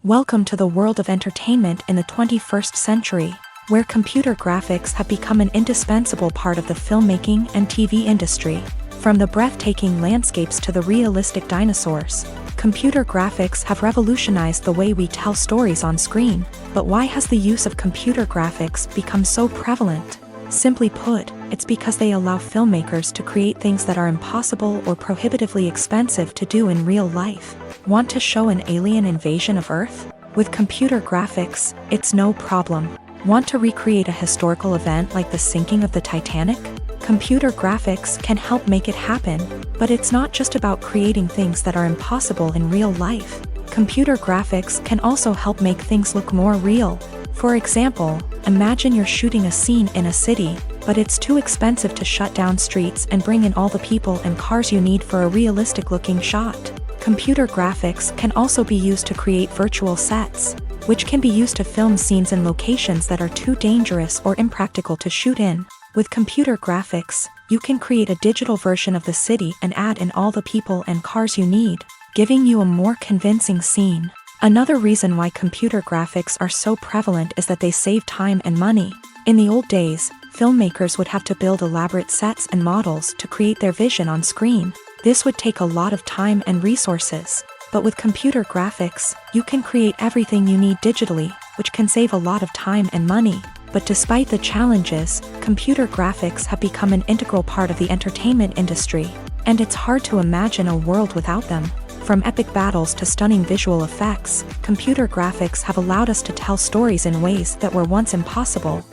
Welcome to the world of entertainment in the 21st century, where computer graphics have become an indispensable part of the filmmaking and TV industry. From the breathtaking landscapes to the realistic dinosaurs, computer graphics have revolutionized the way we tell stories on screen. But why has the use of computer graphics become so prevalent? Simply put, it's because they allow filmmakers to create things that are impossible or prohibitively expensive to do in real life. Want to show an alien invasion of Earth? With computer graphics, it's no problem. Want to recreate a historical event like the sinking of the Titanic? Computer graphics can help make it happen, but it's not just about creating things that are impossible in real life. Computer graphics can also help make things look more real. For example, imagine you're shooting a scene in a city, but it's too expensive to shut down streets and bring in all the people and cars you need for a realistic-looking shot. Computer graphics can also be used to create virtual sets. which can be used to film scenes in locations that are too dangerous or impractical to shoot in. With computer graphics, you can create a digital version of the city and add in all the people and cars you need, giving you a more convincing scene. Another reason why computer graphics are so prevalent is that they save time and money. In the old days, filmmakers would have to build elaborate sets and models to create their vision on screen. This would take a lot of time and resources. But with computer graphics, you can create everything you need digitally, which can save a lot of time and money. But despite the challenges, computer graphics have become an integral part of the entertainment industry, and it's hard to imagine a world without them. From epic battles to stunning visual effects, computer graphics have allowed us to tell stories in ways that were once impossible.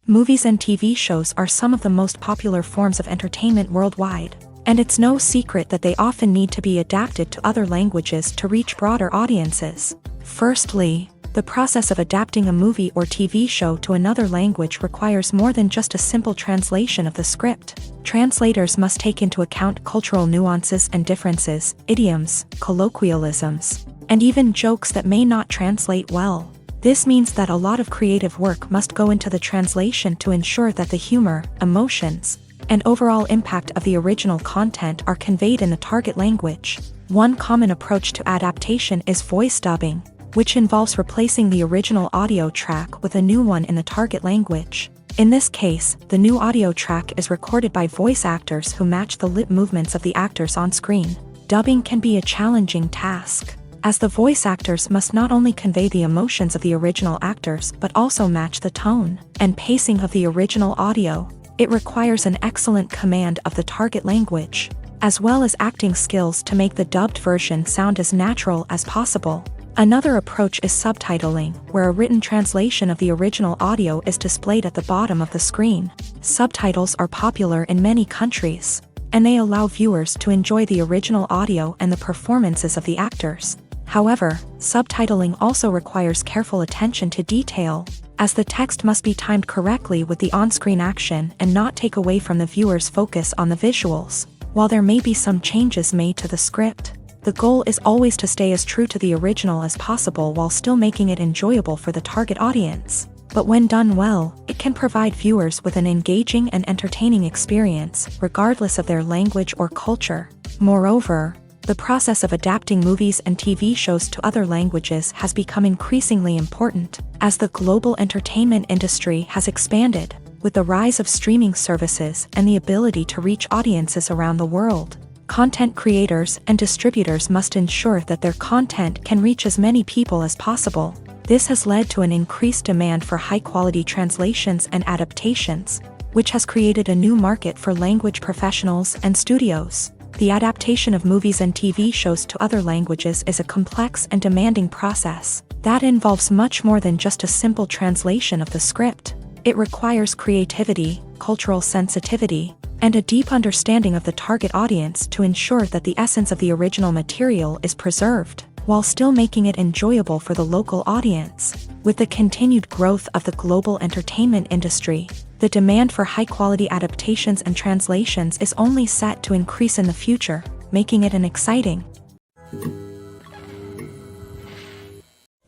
Movies and TV shows are some of the most popular forms of entertainment worldwide, and it's no secret that they often need to be adapted to other languages to reach broader audiences. Firstly, the process of adapting a movie or TV show to another language requires more than just a simple translation of the script. Translators must take into account cultural nuances and differences, idioms, colloquialisms, and even jokes that may not translate well. This means that a lot of creative work must go into the translation to ensure that the humor, emotions, and overall impact of the original content are conveyed in the target language. One common approach to adaptation is voice dubbing, which involves replacing the original audio track with a new one in the target language. In this case, the new audio track is recorded by voice actors who match the lip movements of the actors on screen. Dubbing can be a challenging task, as the voice actors must not only convey the emotions of the original actors but also match the tone and pacing of the original audio. It requires an excellent command of the target language, as well as acting skills to make the dubbed version sound as natural as possible. Another approach is subtitling, where a written translation of the original audio is displayed at the bottom of the screen. Subtitles are popular in many countries, and they allow viewers to enjoy the original audio and the performances of the actors. However, subtitling also requires careful attention to detail, as the text must be timed correctly with the on-screen action and not take away from the viewer's focus on the visuals. While there may be some changes made to the script, the goal is always to stay as true to the original as possible while still making it enjoyable for the target audience. But when done well, it can provide viewers with an engaging and entertaining experience, regardless of their language or culture. Moreover, the process of adapting movies and TV shows to other languages has become increasingly important, as the global entertainment industry has expanded, with the rise of streaming services and the ability to reach audiences around the world. Content creators and distributors must ensure that their content can reach as many people as possible. This has led to an increased demand for high-quality translations and adaptations, which has created a new market for language professionals and studios. The adaptation of movies and TV shows to other languages is a complex and demanding process that involves much more than just a simple translation of the script. It requires creativity, cultural sensitivity, and a deep understanding of the target audience to ensure that the essence of the original material is preserved, while still making it enjoyable for the local audience. With the continued growth of the global entertainment industry, the demand for high-quality adaptations and translations is only set to increase in the future, making it an exciting.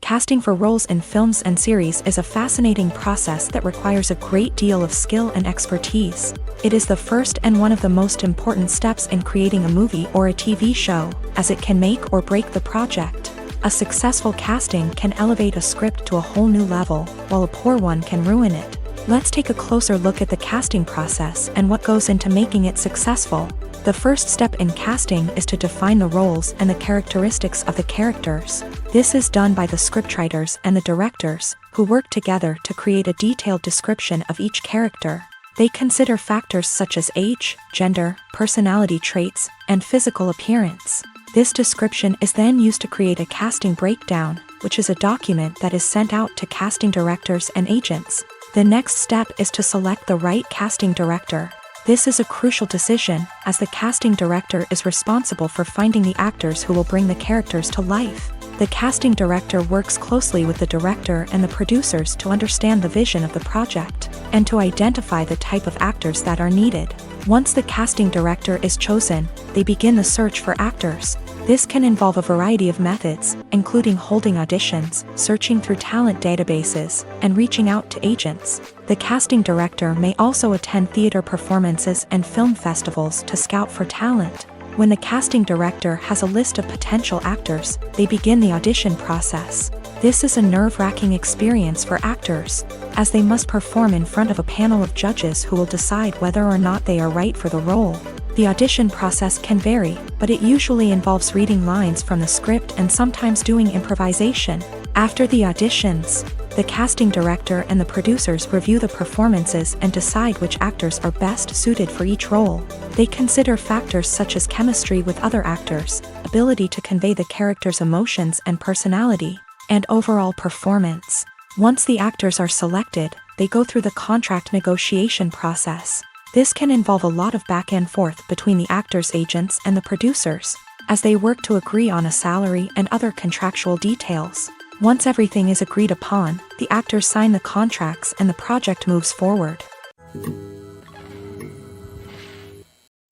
Casting for roles in films and series is a fascinating process that requires a great deal of skill and expertise. It is the first and one of the most important steps in creating a movie or a TV show, as it can make or break the project. A successful casting can elevate a script to a whole new level, while a poor one can ruin it. Let's take a closer look at the casting process and what goes into making it successful. The first step in casting is to define the roles and the characteristics of the characters. This is done by the scriptwriters and the directors, who work together to create a detailed description of each character. They consider factors such as age, gender, personality traits, and physical appearance. This description is then used to create a casting breakdown, which is a document that is sent out to casting directors and agents. The next step is to select the right casting director. This is a crucial decision, as the casting director is responsible for finding the actors who will bring the characters to life. The casting director works closely with the director and the producers to understand the vision of the project, and to identify the type of actors that are needed. Once the casting director is chosen, they begin the search for actors. This can involve a variety of methods, including holding auditions, searching through talent databases, and reaching out to agents. The casting director may also attend theater performances and film festivals to scout for talent. When the casting director has a list of potential actors, they begin the audition process. This is a nerve-wracking experience for actors, as they must perform in front of a panel of judges who will decide whether or not they are right for the role. The audition process can vary, but it usually involves reading lines from the script and sometimes doing improvisation. After the auditions, the casting director and the producers review the performances and decide which actors are best suited for each role. They consider factors such as chemistry with other actors, ability to convey the character's emotions and personality, and overall performance. Once the actors are selected, they go through the contract negotiation process. This can involve a lot of back and forth between the actors' agents and the producers, as they work to agree on a salary and other contractual details. Once everything is agreed upon, the actors sign the contracts and the project moves forward.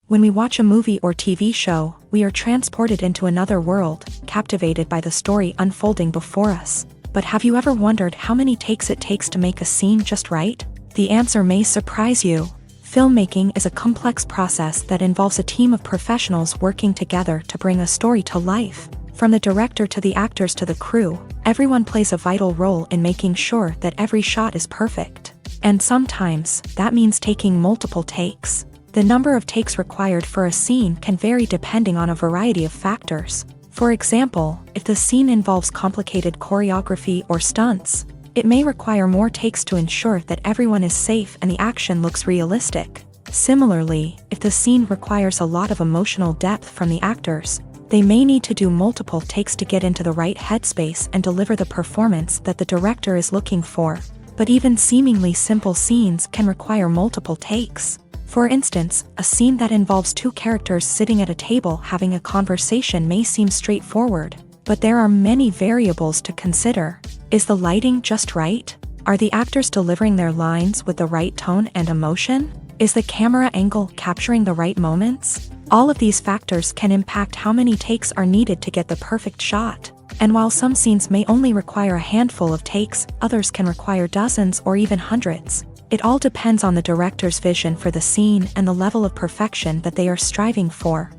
When we watch a movie or TV show, we are transported into another world, captivated by the story unfolding before us. But have you ever wondered how many takes it takes to make a scene just right? The answer may surprise you. Filmmaking is a complex process that involves a team of professionals working together to bring a story to life. From the director to the actors to the crew, everyone plays a vital role in making sure that every shot is perfect. And sometimes, that means taking multiple takes. The number of takes required for a scene can vary depending on a variety of factors. For example, if the scene involves complicated choreography or stunts, it may require more takes to ensure that everyone is safe and the action looks realistic. Similarly, if the scene requires a lot of emotional depth from the actors, they may need to do multiple takes to get into the right headspace and deliver the performance that the director is looking for. But even seemingly simple scenes can require multiple takes. For instance, a scene that involves two characters sitting at a table having a conversation may seem straightforward, but there are many variables to consider. Is the lighting just right? Are the actors delivering their lines with the right tone and emotion? Is the camera angle capturing the right moments? All of these factors can impact how many takes are needed to get the perfect shot. And while some scenes may only require a handful of takes, others can require dozens or even hundreds. It all depends on the director's vision for the scene and the level of perfection that they are striving for.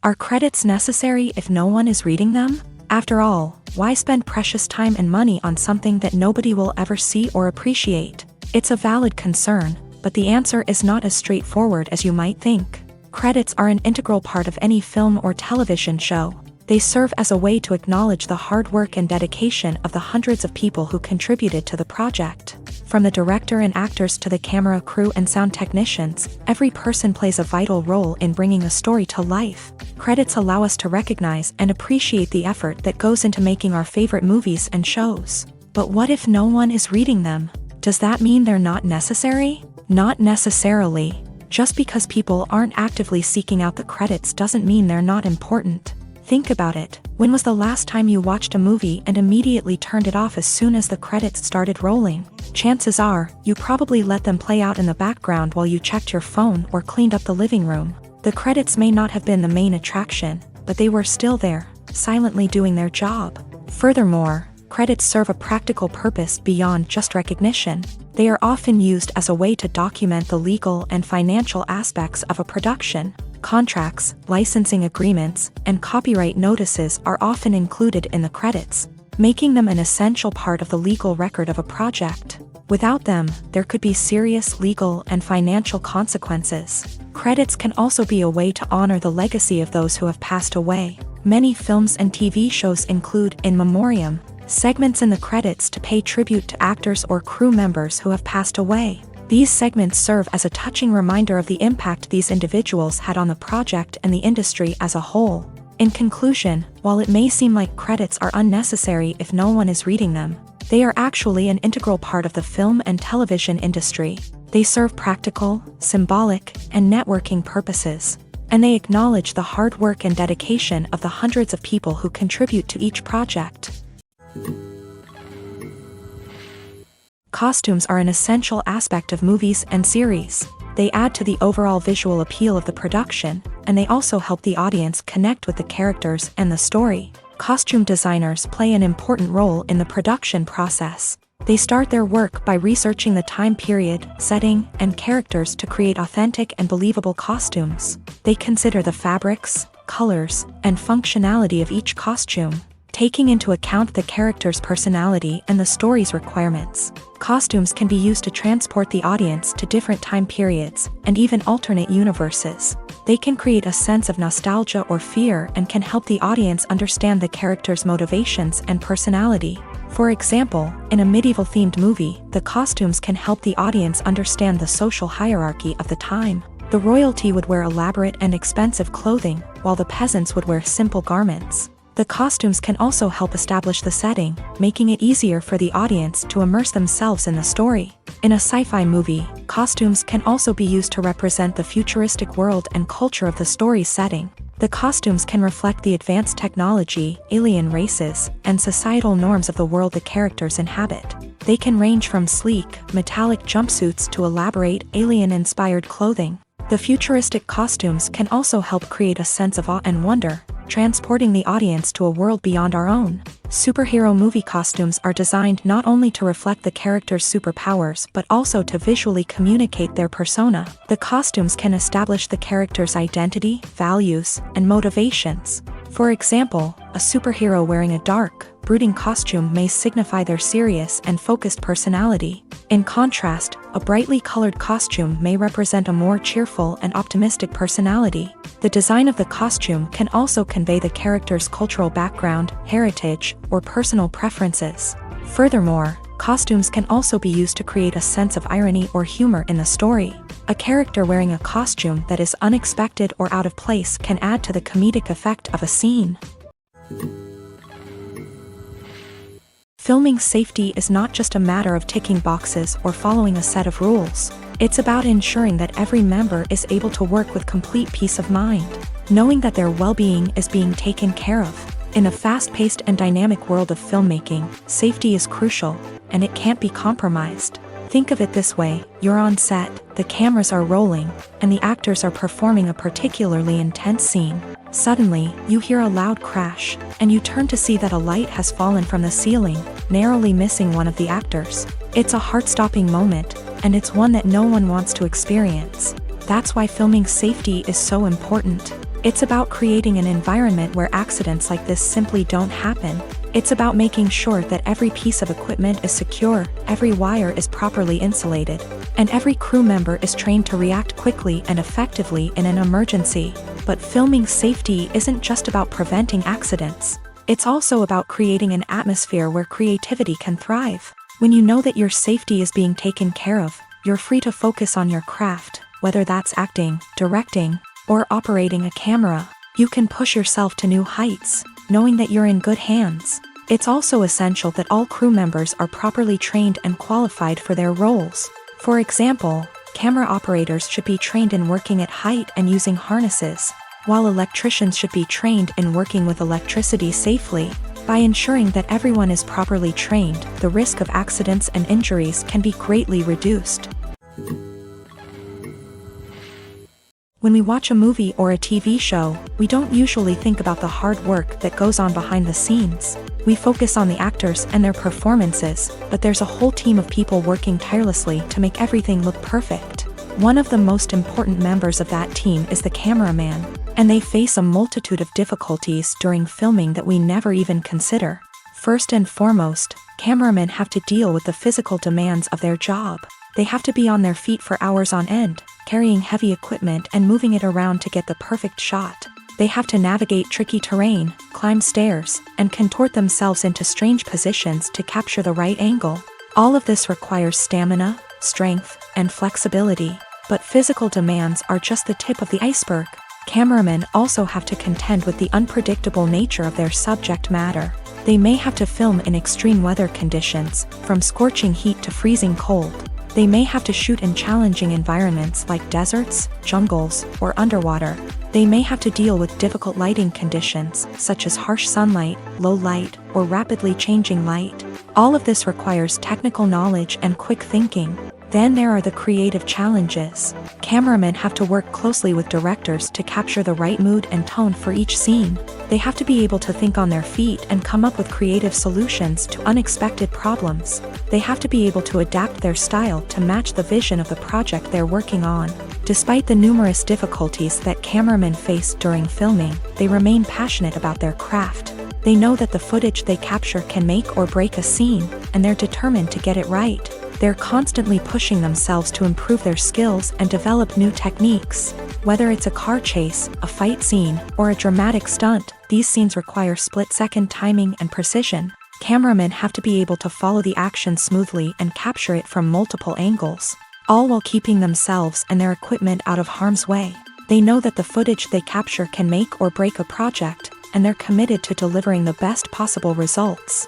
Are credits necessary if no one is reading them? After all, why spend precious time and money on something that nobody will ever see or appreciate? It's a valid concern, but the answer is not as straightforward as you might think. Credits are an integral part of any film or television show. They serve as a way to acknowledge the hard work and dedication of the hundreds of people who contributed to the project. From the director and actors to the camera crew and sound technicians, every person plays a vital role in bringing a story to life. Credits allow us to recognize and appreciate the effort that goes into making our favorite movies and shows. But what if no one is reading them? Does that mean they're not necessary? Not necessarily. Just because people aren't actively seeking out the credits doesn't mean they're not important. Think about it. When was the last time you watched a movie and immediately turned it off as soon as the credits started rolling? Chances are, you probably let them play out in the background while you checked your phone or cleaned up the living room. The credits may not have been the main attraction, but they were still there, silently doing their job. Furthermore, credits serve a practical purpose beyond just recognition. They are often used as a way to document the legal and financial aspects of a production. Contracts, licensing agreements, and copyright notices are often included in the credits, making them an essential part of the legal record of a project. Without them, there could be serious legal and financial consequences. Credits can also be a way to honor the legacy of those who have passed away. Many films and TV shows include in memoriam segments in the credits to pay tribute to actors or crew members who have passed away. These segments serve as a touching reminder of the impact these individuals had on the project and the industry as a whole. In conclusion, while it may seem like credits are unnecessary if no one is reading them, they are actually an integral part of the film and television industry. They serve practical, symbolic, and networking purposes, and they acknowledge the hard work and dedication of the hundreds of people who contribute to each project. Costumes are an essential aspect of movies and series. They add to the overall visual appeal of the production, and they also help the audience connect with the characters and the story. Costume designers play an important role in the production process. They start their work by researching the time period, setting, and characters to create authentic and believable costumes. They consider the fabrics, colors, and functionality of each costume, taking into account the character's personality and the story's requirements. Costumes can be used to transport the audience to different time periods and even alternate universes. They can create a sense of nostalgia or fear and can help the audience understand the character's motivations and personality. For example, in a medieval-themed movie, the costumes can help the audience understand the social hierarchy of the time. The royalty would wear elaborate and expensive clothing, while the peasants would wear simple garments. The costumes can also help establish the setting, making it easier for the audience to immerse themselves in the story. In a sci-fi movie, costumes can also be used to represent the futuristic world and culture of the story's setting. The costumes can reflect the advanced technology, alien races, and societal norms of the world the characters inhabit. They can range from sleek, metallic jumpsuits to elaborate, alien-inspired clothing. The futuristic costumes can also help create a sense of awe and wonder, transporting the audience to a world beyond our own. Superhero movie costumes are designed not only to reflect the character's superpowers but also to visually communicate their persona. The costumes can establish the character's identity, values, and motivations. For example, a superhero wearing a dark, brooding costume may signify their serious and focused personality. In contrast, a brightly colored costume may represent a more cheerful and optimistic personality. The design of the costume can also convey the character's cultural background, heritage, or personal preferences. Furthermore, costumes can also be used to create a sense of irony or humor in the story. A character wearing a costume that is unexpected or out of place can add to the comedic effect of a scene. Filming safety is not just a matter of ticking boxes or following a set of rules. It's about ensuring that every member is able to work with complete peace of mind, knowing that their well-being is being taken care of. In a fast-paced and dynamic world of filmmaking, safety is crucial, and it can't be compromised. Think of it this way: you're on set, the cameras are rolling, and the actors are performing a particularly intense scene. Suddenly, you hear a loud crash, and you turn to see that a light has fallen from the ceiling, narrowly missing one of the actors. It's a heart-stopping moment, and it's one that no one wants to experience. That's why filming safety is so important. It's about creating an environment where accidents like this simply don't happen. It's about making sure that every piece of equipment is secure, every wire is properly insulated, and every crew member is trained to react quickly and effectively in an emergency. But filming safety isn't just about preventing accidents. It's also about creating an atmosphere where creativity can thrive. When you know that your safety is being taken care of, you're free to focus on your craft, whether that's acting, directing, or operating a camera. You can push yourself to new heights, knowing that you're in good hands. It's also essential that all crew members are properly trained and qualified for their roles. For example, camera operators should be trained in working at height and using harnesses, while electricians should be trained in working with electricity safely. By ensuring that everyone is properly trained, the risk of accidents and injuries can be greatly reduced. When we watch a movie or a TV show, we don't usually think about the hard work that goes on behind the scenes. We focus on the actors and their performances, but there's a whole team of people working tirelessly to make everything look perfect. One of the most important members of that team is the cameraman, and they face a multitude of difficulties during filming that we never even consider. First and foremost, cameramen have to deal with the physical demands of their job. They have to be on their feet for hours on end, carrying heavy equipment and moving it around to get the perfect shot. They have to navigate tricky terrain, climb stairs, and contort themselves into strange positions to capture the right angle. All of this requires stamina, strength, and flexibility. But physical demands are just the tip of the iceberg. Cameramen also have to contend with the unpredictable nature of their subject matter. They may have to film in extreme weather conditions, from scorching heat to freezing cold. They may have to shoot in challenging environments like deserts, jungles, or underwater. They may have to deal with difficult lighting conditions, such as harsh sunlight, low light, or rapidly changing light. All of this requires technical knowledge and quick thinking. Then there are the creative challenges. Cameramen have to work closely with directors to capture the right mood and tone for each scene. They have to be able to think on their feet and come up with creative solutions to unexpected problems. They have to be able to adapt their style to match the vision of the project they're working on. Despite the numerous difficulties that cameramen face during filming, they remain passionate about their craft. They know that the footage they capture can make or break a scene, and they're determined to get it right. They're constantly pushing themselves to improve their skills and develop new techniques. Whether it's a car chase, a fight scene, or a dramatic stunt, these scenes require split-second timing and precision. Cameramen have to be able to follow the action smoothly and capture it from multiple angles, all while keeping themselves and their equipment out of harm's way. They know that the footage they capture can make or break a project, and they're committed to delivering the best possible results.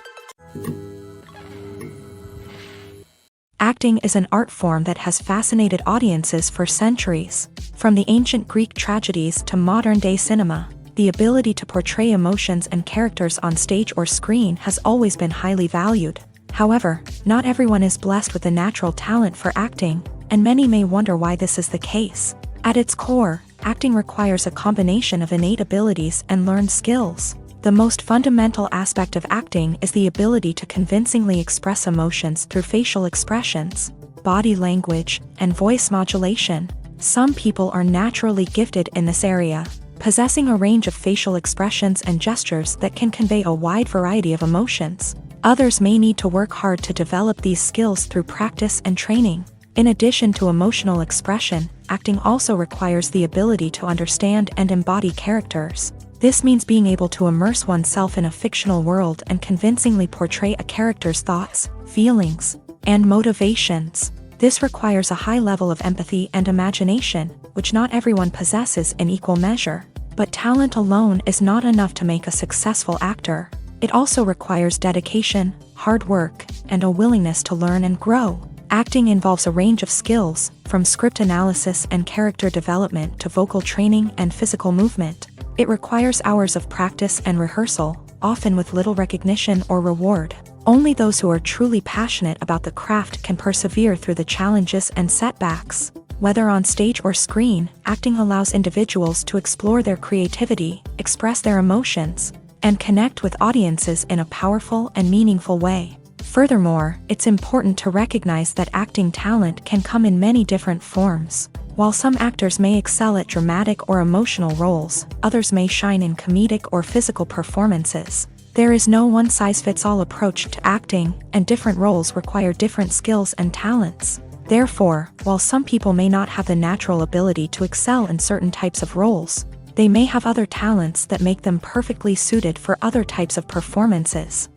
Acting is an art form that has fascinated audiences for centuries. From the ancient Greek tragedies to modern-day cinema, the ability to portray emotions and characters on stage or screen has always been highly valued. However, not everyone is blessed with a natural talent for acting, and many may wonder why this is the case. At its core, acting requires a combination of innate abilities and learned skills. The most fundamental aspect of acting is the ability to convincingly express emotions through facial expressions, body language, and voice modulation. Some people are naturally gifted in this area, possessing a range of facial expressions and gestures that can convey a wide variety of emotions. Others may need to work hard to develop these skills through practice and training. In addition to emotional expression, acting also requires the ability to understand and embody characters. This means being able to immerse oneself in a fictional world and convincingly portray a character's thoughts, feelings, and motivations. This requires a high level of empathy and imagination, which not everyone possesses in equal measure. But talent alone is not enough to make a successful actor. It also requires dedication, hard work, and a willingness to learn and grow. Acting involves a range of skills, from script analysis and character development to vocal training and physical movement. It requires hours of practice and rehearsal, often with little recognition or reward. Only those who are truly passionate about the craft can persevere through the challenges and setbacks. Whether on stage or screen, acting allows individuals to explore their creativity, express their emotions, and connect with audiences in a powerful and meaningful way. Furthermore, it's important to recognize that acting talent can come in many different forms. While some actors may excel at dramatic or emotional roles, others may shine in comedic or physical performances. There is no one-size-fits-all approach to acting, and different roles require different skills and talents. Therefore, while some people may not have the natural ability to excel in certain types of roles, they may have other talents that make them perfectly suited for other types of performances.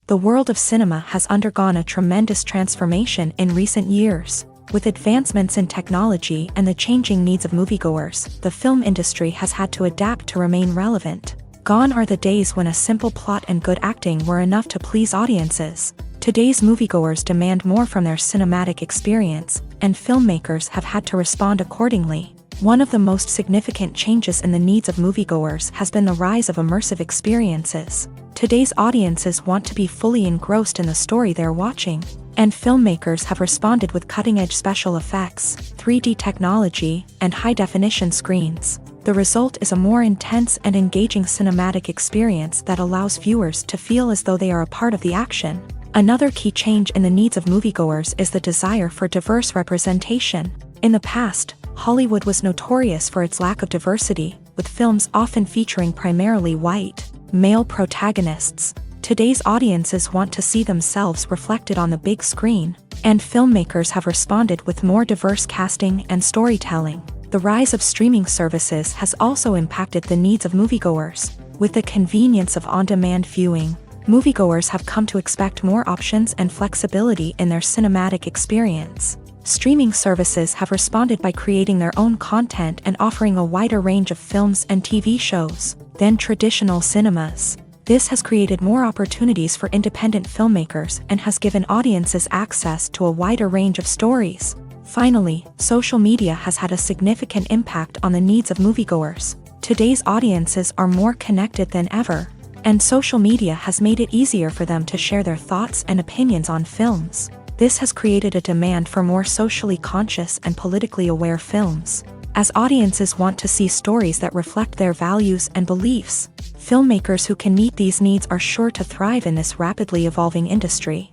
The world of cinema has undergone a tremendous transformation in recent years. With advancements in technology and the changing needs of moviegoers, the film industry has had to adapt to remain relevant. Gone are the days when a simple plot and good acting were enough to please audiences. Today's moviegoers demand more from their cinematic experience, and filmmakers have had to respond accordingly. One of the most significant changes in the needs of moviegoers has been the rise of immersive experiences. Today's audiences want to be fully engrossed in the story they're watching, and filmmakers have responded with cutting-edge special effects, 3D technology, and high-definition screens. The result is a more intense and engaging cinematic experience that allows viewers to feel as though they are a part of the action. Another key change in the needs of moviegoers is the desire for diverse representation. In the past, Hollywood was notorious for its lack of diversity, with films often featuring primarily white, male protagonists. Today's audiences want to see themselves reflected on the big screen, and filmmakers have responded with more diverse casting and storytelling. The rise of streaming services has also impacted the needs of moviegoers. With the convenience of on-demand viewing, moviegoers have come to expect more options and flexibility in their cinematic experience. Streaming services have responded by creating their own content and offering a wider range of films and TV shows than traditional cinemas. This has created more opportunities for independent filmmakers and has given audiences access to a wider range of stories. Finally, social media has had a significant impact on the needs of moviegoers. Today's audiences are more connected than ever. And social media has made it easier for them to share their thoughts and opinions on films. This has created a demand for more socially conscious and politically aware films. As audiences want to see stories that reflect their values and beliefs, filmmakers who can meet these needs are sure to thrive in this rapidly evolving industry.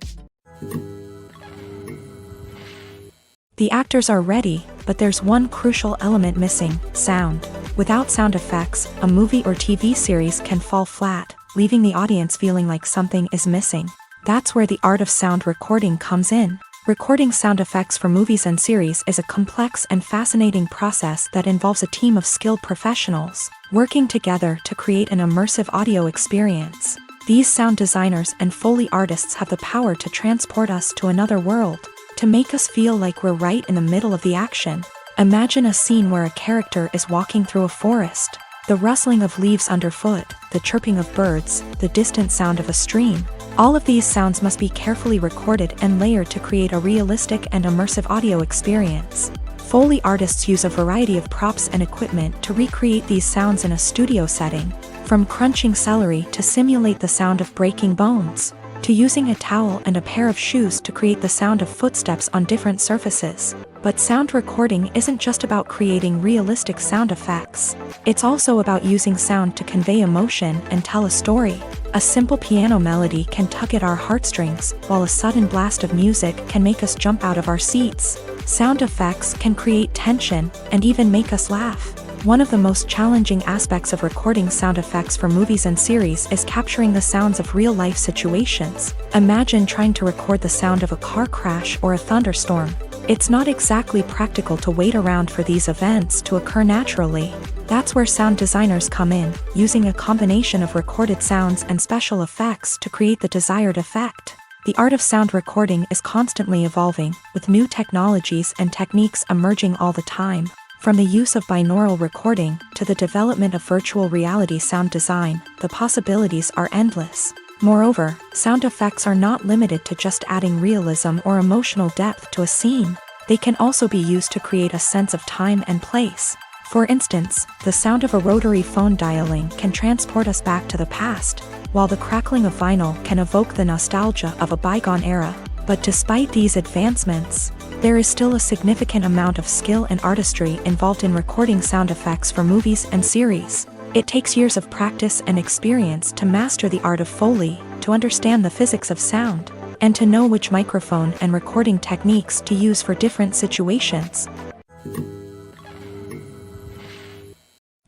The actors are ready, but there's one crucial element missing: sound. Without sound effects, a movie or TV series can fall flat, leaving the audience feeling like something is missing. That's where the art of sound recording comes in. Recording sound effects for movies and series is a complex and fascinating process that involves a team of skilled professionals working together to create an immersive audio experience. These sound designers and Foley artists have the power to transport us to another world, to make us feel like we're right in the middle of the action. Imagine a scene where a character is walking through a forest. The rustling of leaves underfoot, the chirping of birds, the distant sound of a stream. All of these sounds must be carefully recorded and layered to create a realistic and immersive audio experience. Foley artists use a variety of props and equipment to recreate these sounds in a studio setting, from crunching celery to simulate the sound of breaking bones, to using a towel and a pair of shoes to create the sound of footsteps on different surfaces. But sound recording isn't just about creating realistic sound effects. It's also about using sound to convey emotion and tell a story. A simple piano melody can tug at our heartstrings, while a sudden blast of music can make us jump out of our seats. Sound effects can create tension and even make us laugh. One of the most challenging aspects of recording sound effects for movies and series is capturing the sounds of real-life situations. Imagine trying to record the sound of a car crash or a thunderstorm. It's not exactly practical to wait around for these events to occur naturally. That's where sound designers come in, using a combination of recorded sounds and special effects to create the desired effect. The art of sound recording is constantly evolving, with new technologies and techniques emerging all the time. From the use of binaural recording to the development of virtual reality sound design, the possibilities are endless. Moreover, sound effects are not limited to just adding realism or emotional depth to a scene. They can also be used to create a sense of time and place. For instance, the sound of a rotary phone dialing can transport us back to the past, while the crackling of vinyl can evoke the nostalgia of a bygone era. But despite these advancements, there is still a significant amount of skill and artistry involved in recording sound effects for movies and series. It takes years of practice and experience to master the art of Foley, to understand the physics of sound, and to know which microphone and recording techniques to use for different situations.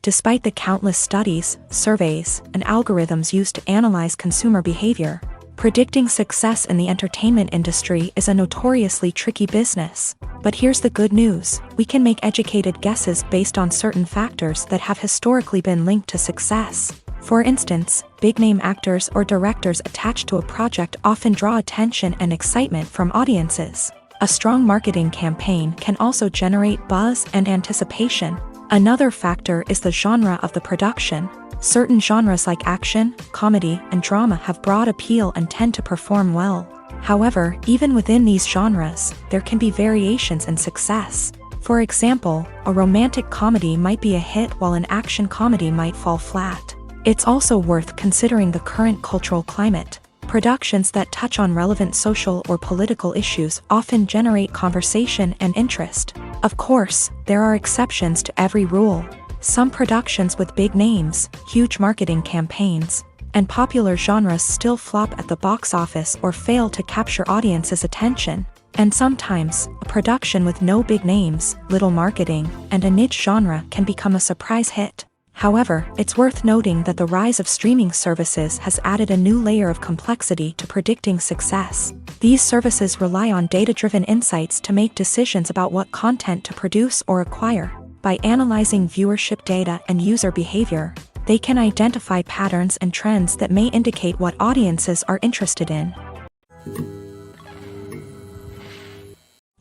Despite the countless studies, surveys, and algorithms used to analyze consumer behavior, predicting success in the entertainment industry is a notoriously tricky business. But here's the good news: we can make educated guesses based on certain factors that have historically been linked to success. For instance, big-name actors or directors attached to a project often draw attention and excitement from audiences. A strong marketing campaign can also generate buzz and anticipation. Another factor is the genre of the production. Certain genres like action, comedy, and drama have broad appeal and tend to perform well. However, even within these genres, there can be variations in success. For example, a romantic comedy might be a hit while an action comedy might fall flat. It's also worth considering the current cultural climate. Productions that touch on relevant social or political issues often generate conversation and interest. Of course, there are exceptions to every rule. Some productions with big names, huge marketing campaigns, and popular genres still flop at the box office or fail to capture audiences' attention. And sometimes, a production with no big names, little marketing, and a niche genre can become a surprise hit. However, it's worth noting that the rise of streaming services has added a new layer of complexity to predicting success. These services rely on data-driven insights to make decisions about what content to produce or acquire. By analyzing viewership data and user behavior, they can identify patterns and trends that may indicate what audiences are interested in.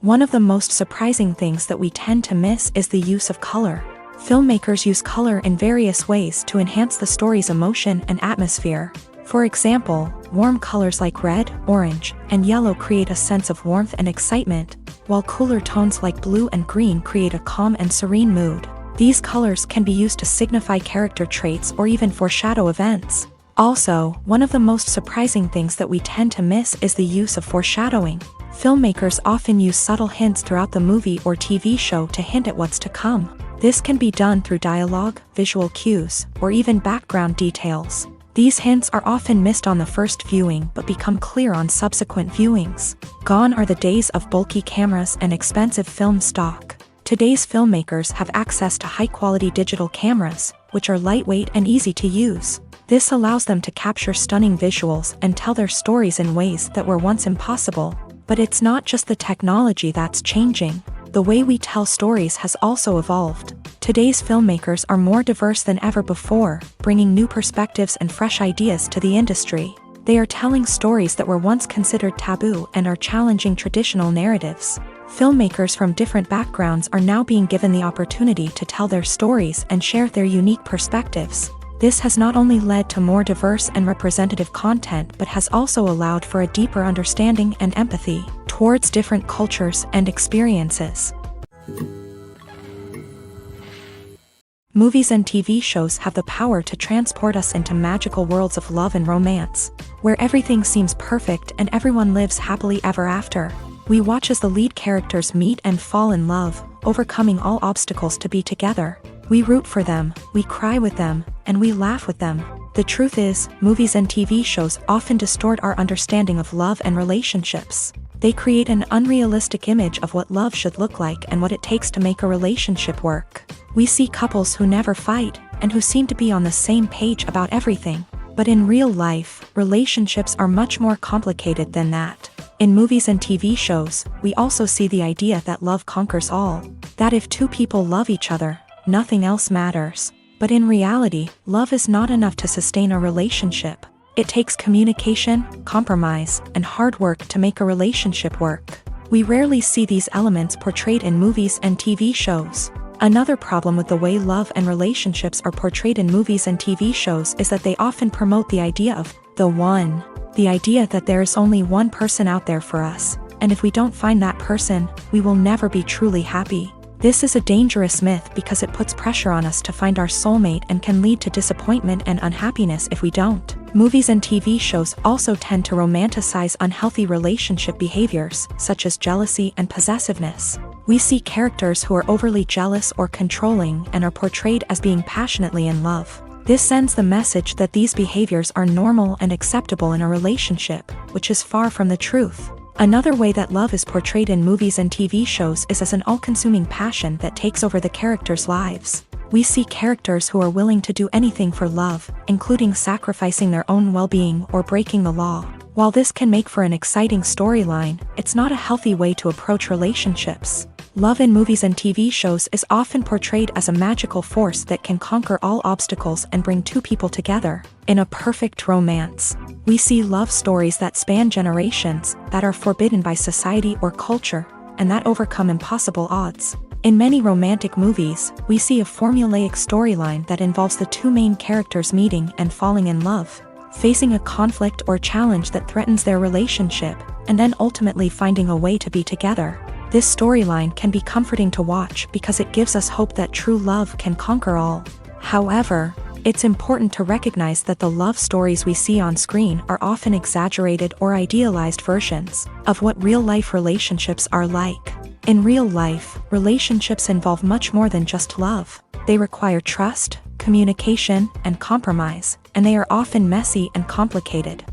One of the most surprising things that we tend to miss is the use of color. Filmmakers use color in various ways to enhance the story's emotion and atmosphere. For example, warm colors like red, orange, and yellow create a sense of warmth and excitement, while cooler tones like blue and green create a calm and serene mood. These colors can be used to signify character traits or even foreshadow events. Also, one of the most surprising things that we tend to miss is the use of foreshadowing. Filmmakers often use subtle hints throughout the movie or TV show to hint at what's to come. This can be done through dialogue, visual cues, or even background details. These hints are often missed on the first viewing but become clear on subsequent viewings. Gone are the days of bulky cameras and expensive film stock. Today's filmmakers have access to high-quality digital cameras, which are lightweight and easy to use. This allows them to capture stunning visuals and tell their stories in ways that were once impossible. But it's not just the technology that's changing. The way we tell stories has also evolved. Today's filmmakers are more diverse than ever before, bringing new perspectives and fresh ideas to the industry. They are telling stories that were once considered taboo and are challenging traditional narratives. Filmmakers from different backgrounds are now being given the opportunity to tell their stories and share their unique perspectives. This has not only led to more diverse and representative content but has also allowed for a deeper understanding and empathy towards different cultures and experiences. Movies and TV shows have the power to transport us into magical worlds of love and romance, where everything seems perfect and everyone lives happily ever after. We watch as the lead characters meet and fall in love, overcoming all obstacles to be together. We root for them, we cry with them, and we laugh with them. The truth is, movies and TV shows often distort our understanding of love and relationships. They create an unrealistic image of what love should look like and what it takes to make a relationship work. We see couples who never fight, and who seem to be on the same page about everything. But in real life, relationships are much more complicated than that. In movies and TV shows, we also see the idea that love conquers all. That if two people love each other, nothing else matters. But in reality, love is not enough to sustain a relationship. It takes communication, compromise, and hard work to make a relationship work. We rarely see these elements portrayed in movies and TV shows. Another problem with the way love and relationships are portrayed in movies and TV shows is that they often promote the idea of the one. The idea that there is only one person out there for us, and if we don't find that person, we will never be truly happy. This is a dangerous myth because it puts pressure on us to find our soulmate and can lead to disappointment and unhappiness if we don't. Movies and TV shows also tend to romanticize unhealthy relationship behaviors, such as jealousy and possessiveness. We see characters who are overly jealous or controlling and are portrayed as being passionately in love. This sends the message that these behaviors are normal and acceptable in a relationship, which is far from the truth. Another way that love is portrayed in movies and TV shows is as an all-consuming passion that takes over the characters' lives. We see characters who are willing to do anything for love, including sacrificing their own well-being or breaking the law. While this can make for an exciting storyline, it's not a healthy way to approach relationships. Love in movies and TV shows is often portrayed as a magical force that can conquer all obstacles and bring two people together in a perfect romance. We see love stories that span generations, that are forbidden by society or culture, and that overcome impossible odds. In many romantic movies, we see a formulaic storyline that involves the two main characters meeting and falling in love, facing a conflict or challenge that threatens their relationship, and then ultimately finding a way to be together. This storyline can be comforting to watch because it gives us hope that true love can conquer all. However, it's important to recognize that the love stories we see on screen are often exaggerated or idealized versions of what real-life relationships are like. In real life, relationships involve much more than just love. They require trust, communication, and compromise, and they are often messy and complicated.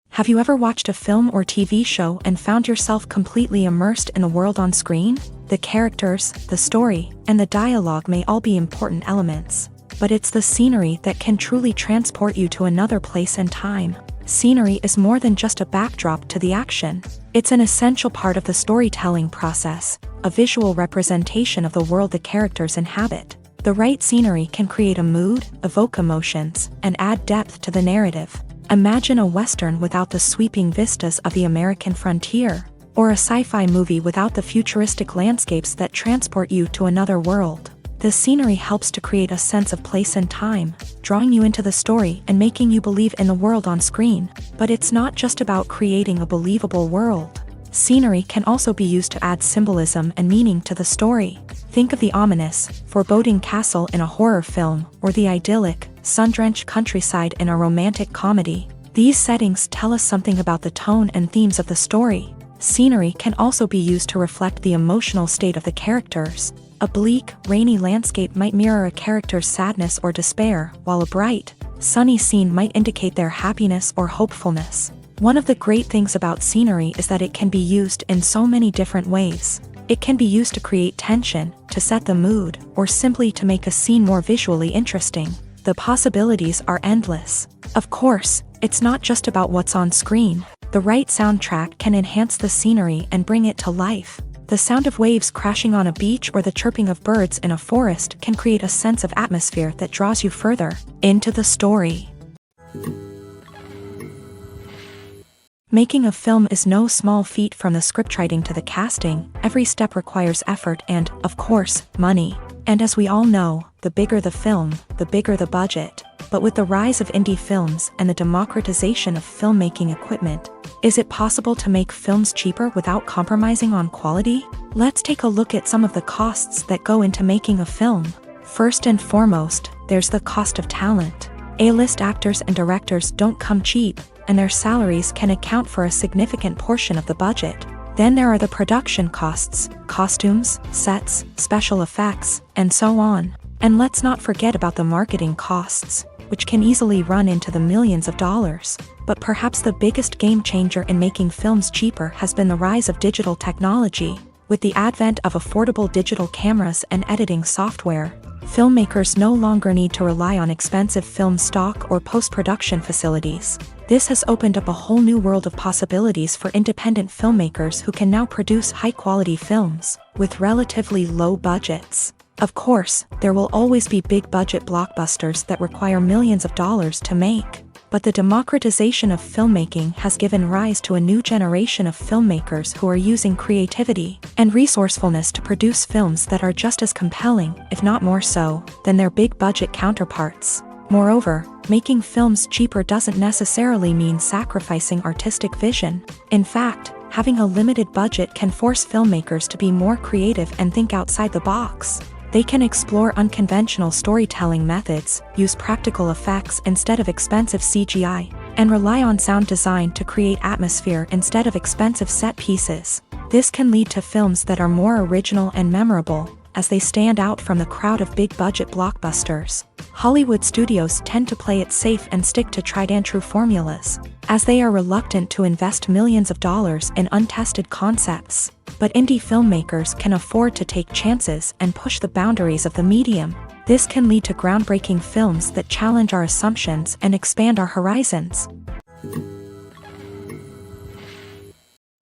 Have you ever watched a film or TV show and found yourself completely immersed in the world on screen? The characters, the story, and the dialogue may all be important elements, but it's the scenery that can truly transport you to another place and time. Scenery is more than just a backdrop to the action. It's an essential part of the storytelling process, a visual representation of the world the characters inhabit. The right scenery can create a mood, evoke emotions, and add depth to the narrative. Imagine a Western without the sweeping vistas of the American frontier, or a sci-fi movie without the futuristic landscapes that transport you to another world. The scenery helps to create a sense of place and time, drawing you into the story and making you believe in the world on screen. But it's not just about creating a believable world. Scenery can also be used to add symbolism and meaning to the story. Think of the ominous, foreboding castle in a horror film, or the idyllic, sun-drenched countryside in a romantic comedy. These settings tell us something about the tone and themes of the story. Scenery can also be used to reflect the emotional state of the characters. A bleak, rainy landscape might mirror a character's sadness or despair, while a bright, sunny scene might indicate their happiness or hopefulness. One of the great things about scenery is that it can be used in so many different ways. It can be used to create tension, to set the mood, or simply to make a scene more visually interesting. The possibilities are endless. Of course, it's not just about what's on screen. The right soundtrack can enhance the scenery and bring it to life. The sound of waves crashing on a beach or the chirping of birds in a forest can create a sense of atmosphere that draws you further into the story. Making a film is no small feat. From the scriptwriting to the casting, every step requires effort and, of course, money. And as we all know, the bigger the film, the bigger the budget. But with the rise of indie films and the democratization of filmmaking equipment, is it possible to make films cheaper without compromising on quality? Let's take a look at some of the costs that go into making a film. First and foremost, there's the cost of talent. A-list actors and directors don't come cheap, and their salaries can account for a significant portion of the budget. Then there are the production costs, costumes, sets, special effects, and so on. And let's not forget about the marketing costs, which can easily run into the millions of dollars. But perhaps the biggest game changer in making films cheaper has been the rise of digital technology. With the advent of affordable digital cameras and editing software, filmmakers no longer need to rely on expensive film stock or post-production facilities. This has opened up a whole new world of possibilities for independent filmmakers who can now produce high-quality films with relatively low budgets. Of course, there will always be big-budget blockbusters that require millions of dollars to make. But the democratization of filmmaking has given rise to a new generation of filmmakers who are using creativity and resourcefulness to produce films that are just as compelling, if not more so, than their big-budget counterparts. Moreover, making films cheaper doesn't necessarily mean sacrificing artistic vision. In fact, having a limited budget can force filmmakers to be more creative and think outside the box. They can explore unconventional storytelling methods, use practical effects instead of expensive CGI, and rely on sound design to create atmosphere instead of expensive set pieces. This can lead to films that are more original and memorable, as they stand out from the crowd of big-budget blockbusters. Hollywood studios tend to play it safe and stick to tried-and-true formulas, as they are reluctant to invest millions of dollars in untested concepts. But indie filmmakers can afford to take chances and push the boundaries of the medium. This can lead to groundbreaking films that challenge our assumptions and expand our horizons.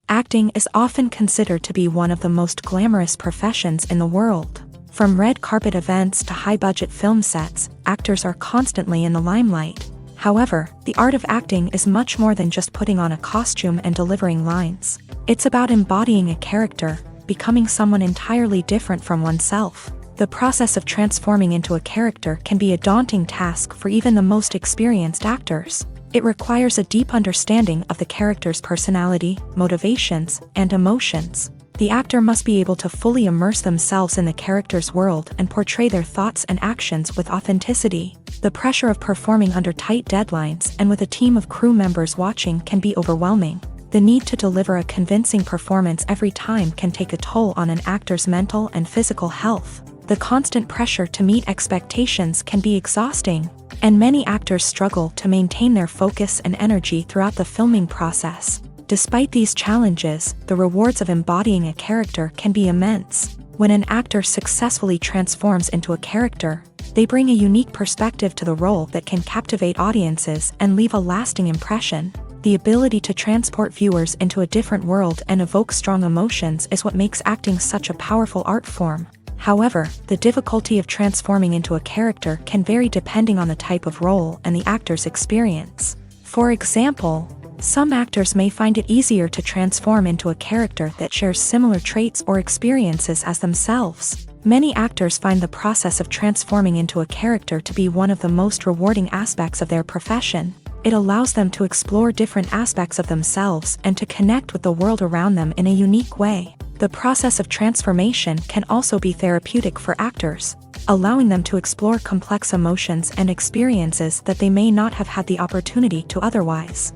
Acting is often considered to be one of the most glamorous professions in the world. From red carpet events to high-budget film sets, actors are constantly in the limelight. However, the art of acting is much more than just putting on a costume and delivering lines. It's about embodying a character, becoming someone entirely different from oneself. The process of transforming into a character can be a daunting task for even the most experienced actors. It requires a deep understanding of the character's personality, motivations, and emotions. The actor must be able to fully immerse themselves in the character's world and portray their thoughts and actions with authenticity. The pressure of performing under tight deadlines and with a team of crew members watching can be overwhelming. The need to deliver a convincing performance every time can take a toll on an actor's mental and physical health. The constant pressure to meet expectations can be exhausting, and many actors struggle to maintain their focus and energy throughout the filming process. Despite these challenges, the rewards of embodying a character can be immense. When an actor successfully transforms into a character, they bring a unique perspective to the role that can captivate audiences and leave a lasting impression. The ability to transport viewers into a different world and evoke strong emotions is what makes acting such a powerful art form. However, the difficulty of transforming into a character can vary depending on the type of role and the actor's experience. For example, some actors may find it easier to transform into a character that shares similar traits or experiences as themselves. Many actors find the process of transforming into a character to be one of the most rewarding aspects of their profession. It allows them to explore different aspects of themselves and to connect with the world around them in a unique way. The process of transformation can also be therapeutic for actors, allowing them to explore complex emotions and experiences that they may not have had the opportunity to otherwise.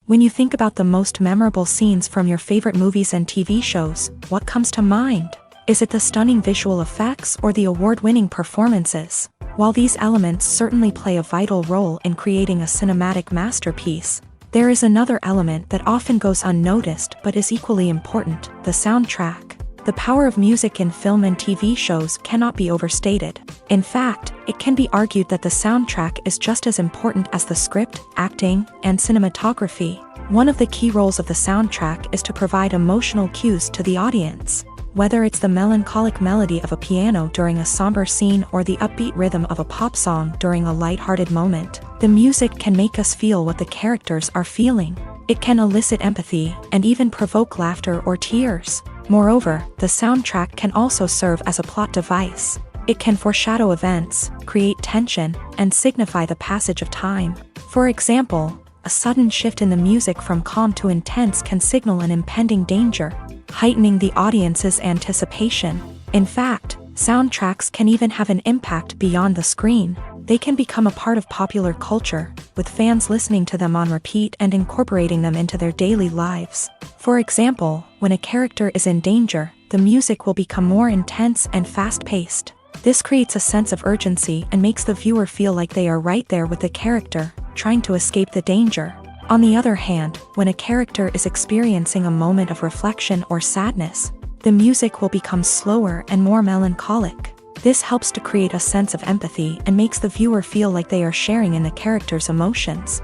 When you think about the most memorable scenes from your favorite movies and TV shows, what comes to mind? Is it the stunning visual effects or the award-winning performances? While these elements certainly play a vital role in creating a cinematic masterpiece, there is another element that often goes unnoticed but is equally important: the soundtrack. The power of music in film and TV shows cannot be overstated. In fact, it can be argued that the soundtrack is just as important as the script, acting, and cinematography. One of the key roles of the soundtrack is to provide emotional cues to the audience. Whether it's the melancholic melody of a piano during a somber scene or the upbeat rhythm of a pop song during a light-hearted moment, the music can make us feel what the characters are feeling. It can elicit empathy and even provoke laughter or tears. Moreover, the soundtrack can also serve as a plot device. It can foreshadow events, create tension, and signify the passage of time. For example, a sudden shift in the music from calm to intense can signal an impending danger, heightening the audience's anticipation. In fact, soundtracks can even have an impact beyond the screen. They can become a part of popular culture, with fans listening to them on repeat and incorporating them into their daily lives. For example, when a character is in danger, the music will become more intense and fast-paced. This creates a sense of urgency and makes the viewer feel like they are right there with the character, trying to escape the danger. On the other hand, when a character is experiencing a moment of reflection or sadness, the music will become slower and more melancholic. This helps to create a sense of empathy and makes the viewer feel like they are sharing in the character's emotions.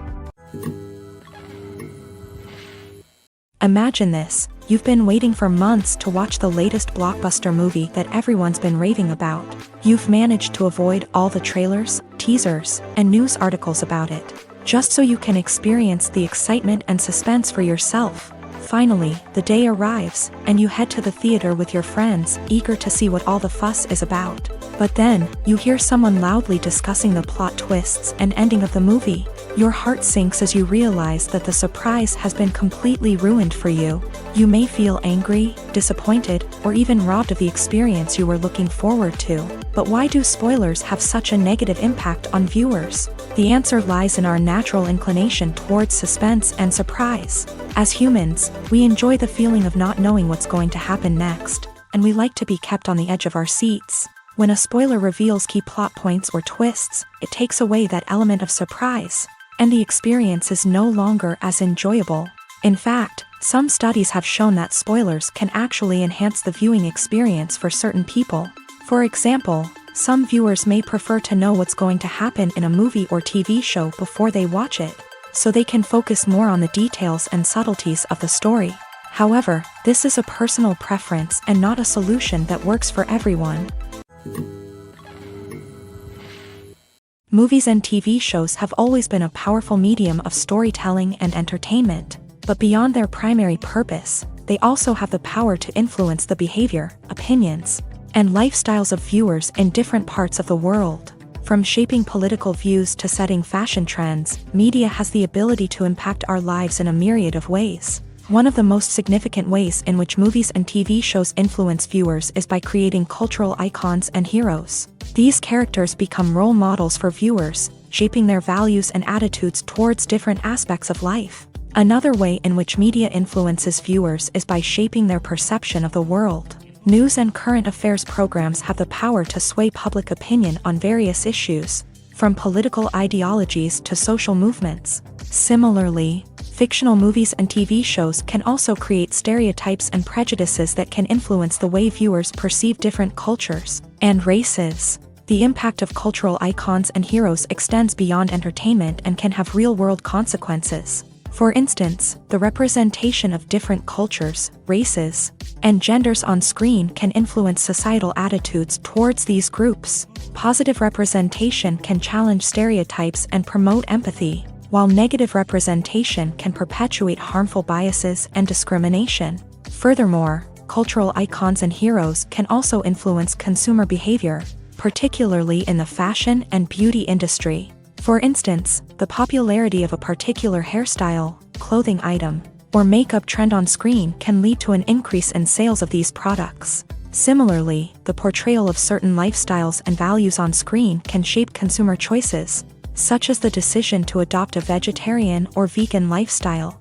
Imagine this: you've been waiting for months to watch the latest blockbuster movie that everyone's been raving about. You've managed to avoid all the trailers, teasers, and news articles about it, just so you can experience the excitement and suspense for yourself. Finally, the day arrives, and you head to the theater with your friends, eager to see what all the fuss is about. But then, you hear someone loudly discussing the plot twists and ending of the movie. Your heart sinks as you realize that the surprise has been completely ruined for you. You may feel angry, disappointed, or even robbed of the experience you were looking forward to. But why do spoilers have such a negative impact on viewers? The answer lies in our natural inclination towards suspense and surprise. As humans, we enjoy the feeling of not knowing what's going to happen next, and we like to be kept on the edge of our seats. When a spoiler reveals key plot points or twists, it takes away that element of surprise, and the experience is no longer as enjoyable. In fact, some studies have shown that spoilers can actually enhance the viewing experience for certain people. For example, some viewers may prefer to know what's going to happen in a movie or TV show before they watch it, so they can focus more on the details and subtleties of the story. However, this is a personal preference and not a solution that works for everyone. Movies and TV shows have always been a powerful medium of storytelling and entertainment, but beyond their primary purpose, they also have the power to influence the behavior, opinions, and lifestyles of viewers in different parts of the world. From shaping political views to setting fashion trends, media has the ability to impact our lives in a myriad of ways. One of the most significant ways in which movies and TV shows influence viewers is by creating cultural icons and heroes. These characters become role models for viewers, shaping their values and attitudes towards different aspects of life. Another way in which media influences viewers is by shaping their perception of the world. News and current affairs programs have the power to sway public opinion on various issues, from political ideologies to social movements. Similarly, fictional movies and TV shows can also create stereotypes and prejudices that can influence the way viewers perceive different cultures and races. The impact of cultural icons and heroes extends beyond entertainment and can have real-world consequences. For instance, the representation of different cultures, races, and genders on screen can influence societal attitudes towards these groups. Positive representation can challenge stereotypes and promote empathy, while negative representation can perpetuate harmful biases and discrimination. Furthermore, cultural icons and heroes can also influence consumer behavior, particularly in the fashion and beauty industry. For instance, the popularity of a particular hairstyle, clothing item, or makeup trend on screen can lead to an increase in sales of these products. Similarly, the portrayal of certain lifestyles and values on screen can shape consumer choices, such as the decision to adopt a vegetarian or vegan lifestyle.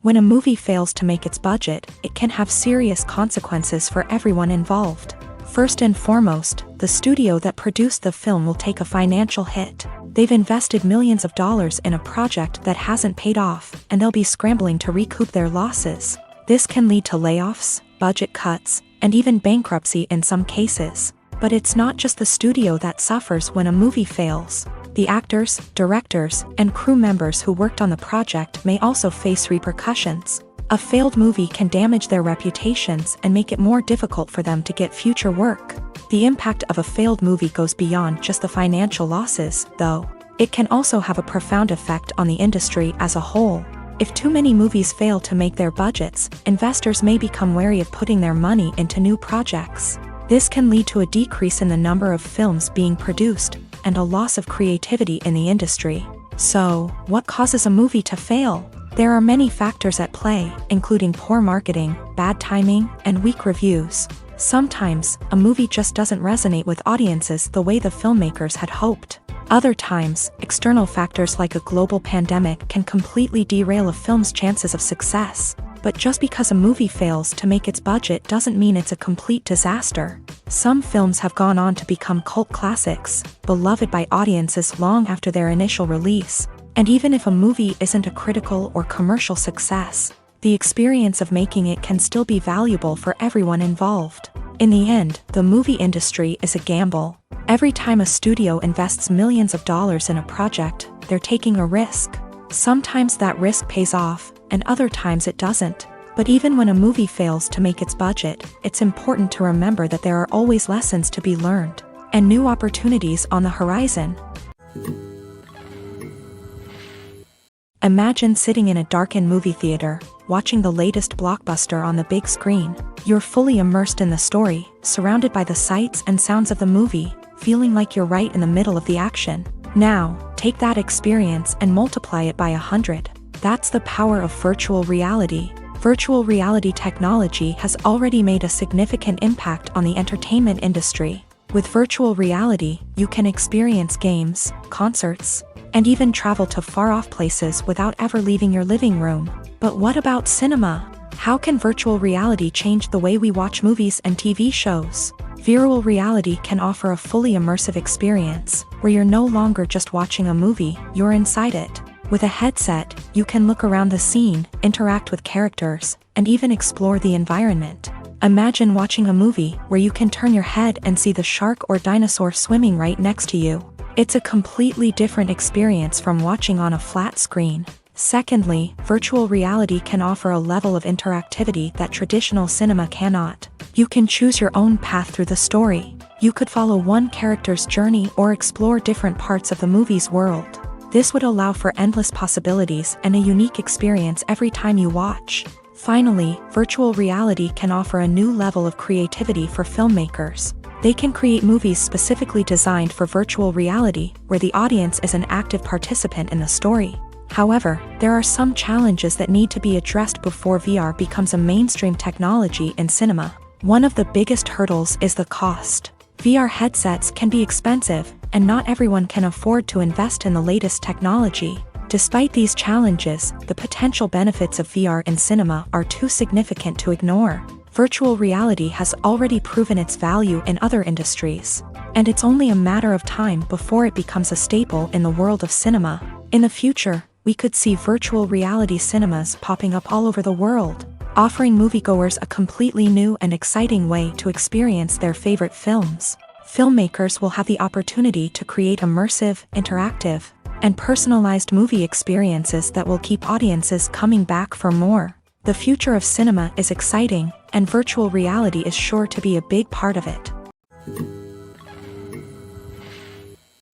When a movie fails to make its budget, it can have serious consequences for everyone involved. First and foremost, the studio that produced the film will take a financial hit. They've invested millions of dollars in a project that hasn't paid off, and they'll be scrambling to recoup their losses. This can lead to layoffs, budget cuts, and even bankruptcy in some cases. But it's not just the studio that suffers when a movie fails. The actors, directors, and crew members who worked on the project may also face repercussions. A failed movie can damage their reputations and make it more difficult for them to get future work. The impact of a failed movie goes beyond just the financial losses, though. It can also have a profound effect on the industry as a whole. If too many movies fail to make their budgets, investors may become wary of putting their money into new projects. This can lead to a decrease in the number of films being produced, and a loss of creativity in the industry. So, what causes a movie to fail? There are many factors at play, including poor marketing, bad timing, and weak reviews. Sometimes, a movie just doesn't resonate with audiences the way the filmmakers had hoped. Other times, external factors like a global pandemic can completely derail a film's chances of success. But just because a movie fails to make its budget doesn't mean it's a complete disaster. Some films have gone on to become cult classics, beloved by audiences long after their initial release. And even if a movie isn't a critical or commercial success, the experience of making it can still be valuable for everyone involved. In the end, the movie industry is a gamble. Every time a studio invests millions of dollars in a project, they're taking a risk. Sometimes that risk pays off, and other times it doesn't. But even when a movie fails to make its budget, it's important to remember that there are always lessons to be learned, and new opportunities on the horizon. Imagine sitting in a darkened movie theater, watching the latest blockbuster on the big screen. You're fully immersed in the story, surrounded by the sights and sounds of the movie, feeling like you're right in the middle of the action. Now, take that experience and multiply it by 100. That's the power of virtual reality. Virtual reality technology has already made a significant impact on the entertainment industry. With virtual reality, you can experience games, concerts, and even travel to far-off places without ever leaving your living room. But what about cinema? How can virtual reality change the way we watch movies and TV shows? Virtual reality can offer a fully immersive experience, where you're no longer just watching a movie, you're inside it. With a headset, you can look around the scene, interact with characters, and even explore the environment. Imagine watching a movie where you can turn your head and see the shark or dinosaur swimming right next to you. It's a completely different experience from watching on a flat screen. Secondly, virtual reality can offer a level of interactivity that traditional cinema cannot. You can choose your own path through the story. You could follow one character's journey or explore different parts of the movie's world. This would allow for endless possibilities and a unique experience every time you watch. Finally, virtual reality can offer a new level of creativity for filmmakers. They can create movies specifically designed for virtual reality, where the audience is an active participant in the story. However, there are some challenges that need to be addressed before VR becomes a mainstream technology in cinema. One of the biggest hurdles is the cost. VR headsets can be expensive, and not everyone can afford to invest in the latest technology. Despite these challenges, the potential benefits of VR in cinema are too significant to ignore. Virtual reality has already proven its value in other industries, and it's only a matter of time before it becomes a staple in the world of cinema. In the future, we could see virtual reality cinemas popping up all over the world, offering moviegoers a completely new and exciting way to experience their favorite films. Filmmakers will have the opportunity to create immersive, interactive, and personalized movie experiences that will keep audiences coming back for more. The future of cinema is exciting, and virtual reality is sure to be a big part of it.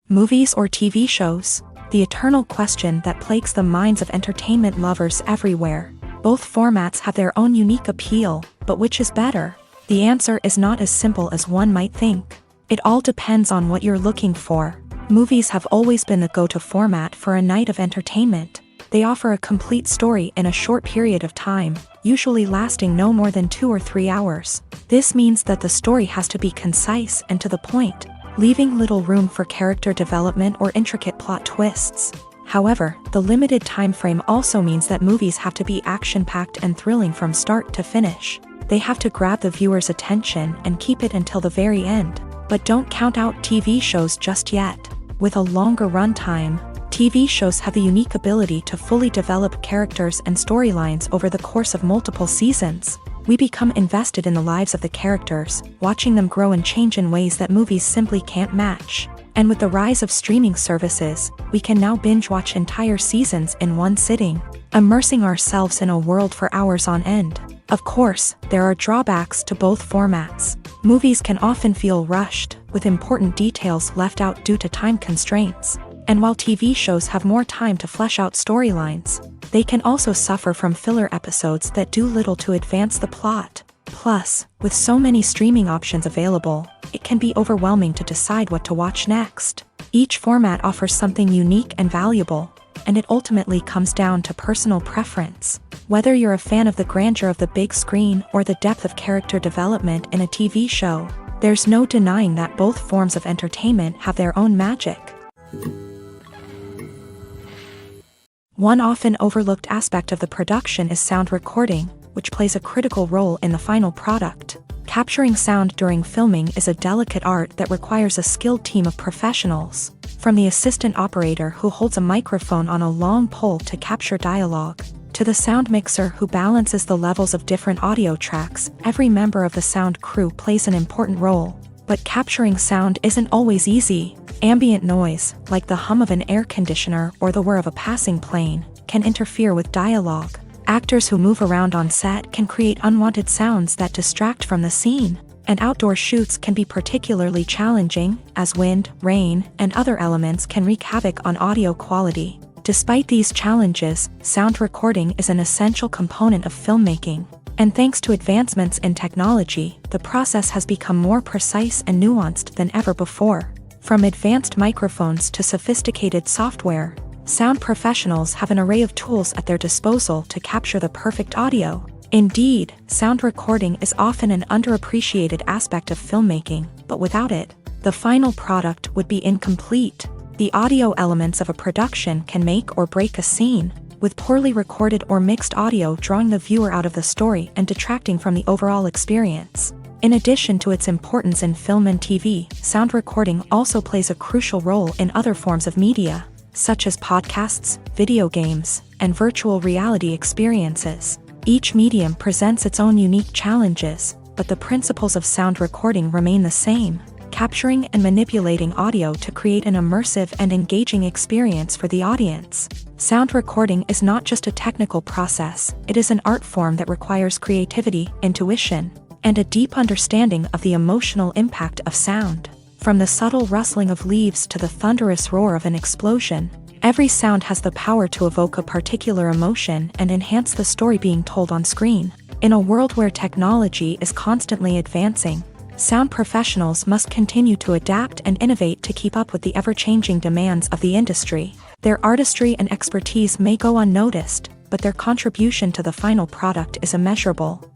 Movies or TV shows? The eternal question that plagues the minds of entertainment lovers everywhere. Both formats have their own unique appeal, but which is better? The answer is not as simple as one might think. It all depends on what you're looking for. Movies have always been the go-to format for a night of entertainment. They offer a complete story in a short period of time, usually lasting no more than 2 or 3 hours. This means that the story has to be concise and to the point, leaving little room for character development or intricate plot twists. However, the limited time frame also means that movies have to be action-packed and thrilling from start to finish. They have to grab the viewer's attention and keep it until the very end. But don't count out TV shows just yet. With a longer runtime, TV shows have the unique ability to fully develop characters and storylines over the course of multiple seasons. We become invested in the lives of the characters, watching them grow and change in ways that movies simply can't match. And with the rise of streaming services, we can now binge-watch entire seasons in one sitting, immersing ourselves in a world for hours on end. Of course, there are drawbacks to both formats. Movies can often feel rushed, with important details left out due to time constraints. And while TV shows have more time to flesh out storylines, they can also suffer from filler episodes that do little to advance the plot. Plus, with so many streaming options available, it can be overwhelming to decide what to watch next. Each format offers something unique and valuable, and it ultimately comes down to personal preference. Whether you're a fan of the grandeur of the big screen or the depth of character development in a TV show, there's no denying that both forms of entertainment have their own magic. One often overlooked aspect of the production is sound recording, which plays a critical role in the final product. Capturing sound during filming is a delicate art that requires a skilled team of professionals, from the assistant operator who holds a microphone on a long pole to capture dialogue, to the sound mixer who balances the levels of different audio tracks. Every member of the sound crew plays an important role. But capturing sound isn't always easy. Ambient noise, like the hum of an air conditioner or the whir of a passing plane, can interfere with dialogue. Actors who move around on set can create unwanted sounds that distract from the scene. And outdoor shoots can be particularly challenging, as wind, rain, and other elements can wreak havoc on audio quality. Despite these challenges, sound recording is an essential component of filmmaking. And thanks to advancements in technology, the process has become more precise and nuanced than ever before. From advanced microphones to sophisticated software, sound professionals have an array of tools at their disposal to capture the perfect audio. Indeed, sound recording is often an underappreciated aspect of filmmaking, but without it, the final product would be incomplete. The audio elements of a production can make or break a scene, with poorly recorded or mixed audio drawing the viewer out of the story and detracting from the overall experience. In addition to its importance in film and TV, sound recording also plays a crucial role in other forms of media, such as podcasts, video games, and virtual reality experiences. Each medium presents its own unique challenges, but the principles of sound recording remain the same, capturing and manipulating audio to create an immersive and engaging experience for the audience. Sound recording is not just a technical process, it is an art form that requires creativity, intuition, and a deep understanding of the emotional impact of sound. From the subtle rustling of leaves to the thunderous roar of an explosion, every sound has the power to evoke a particular emotion and enhance the story being told on screen. In a world where technology is constantly advancing, sound professionals must continue to adapt and innovate to keep up with the ever-changing demands of the industry. Their artistry and expertise may go unnoticed, but their contribution to the final product is immeasurable.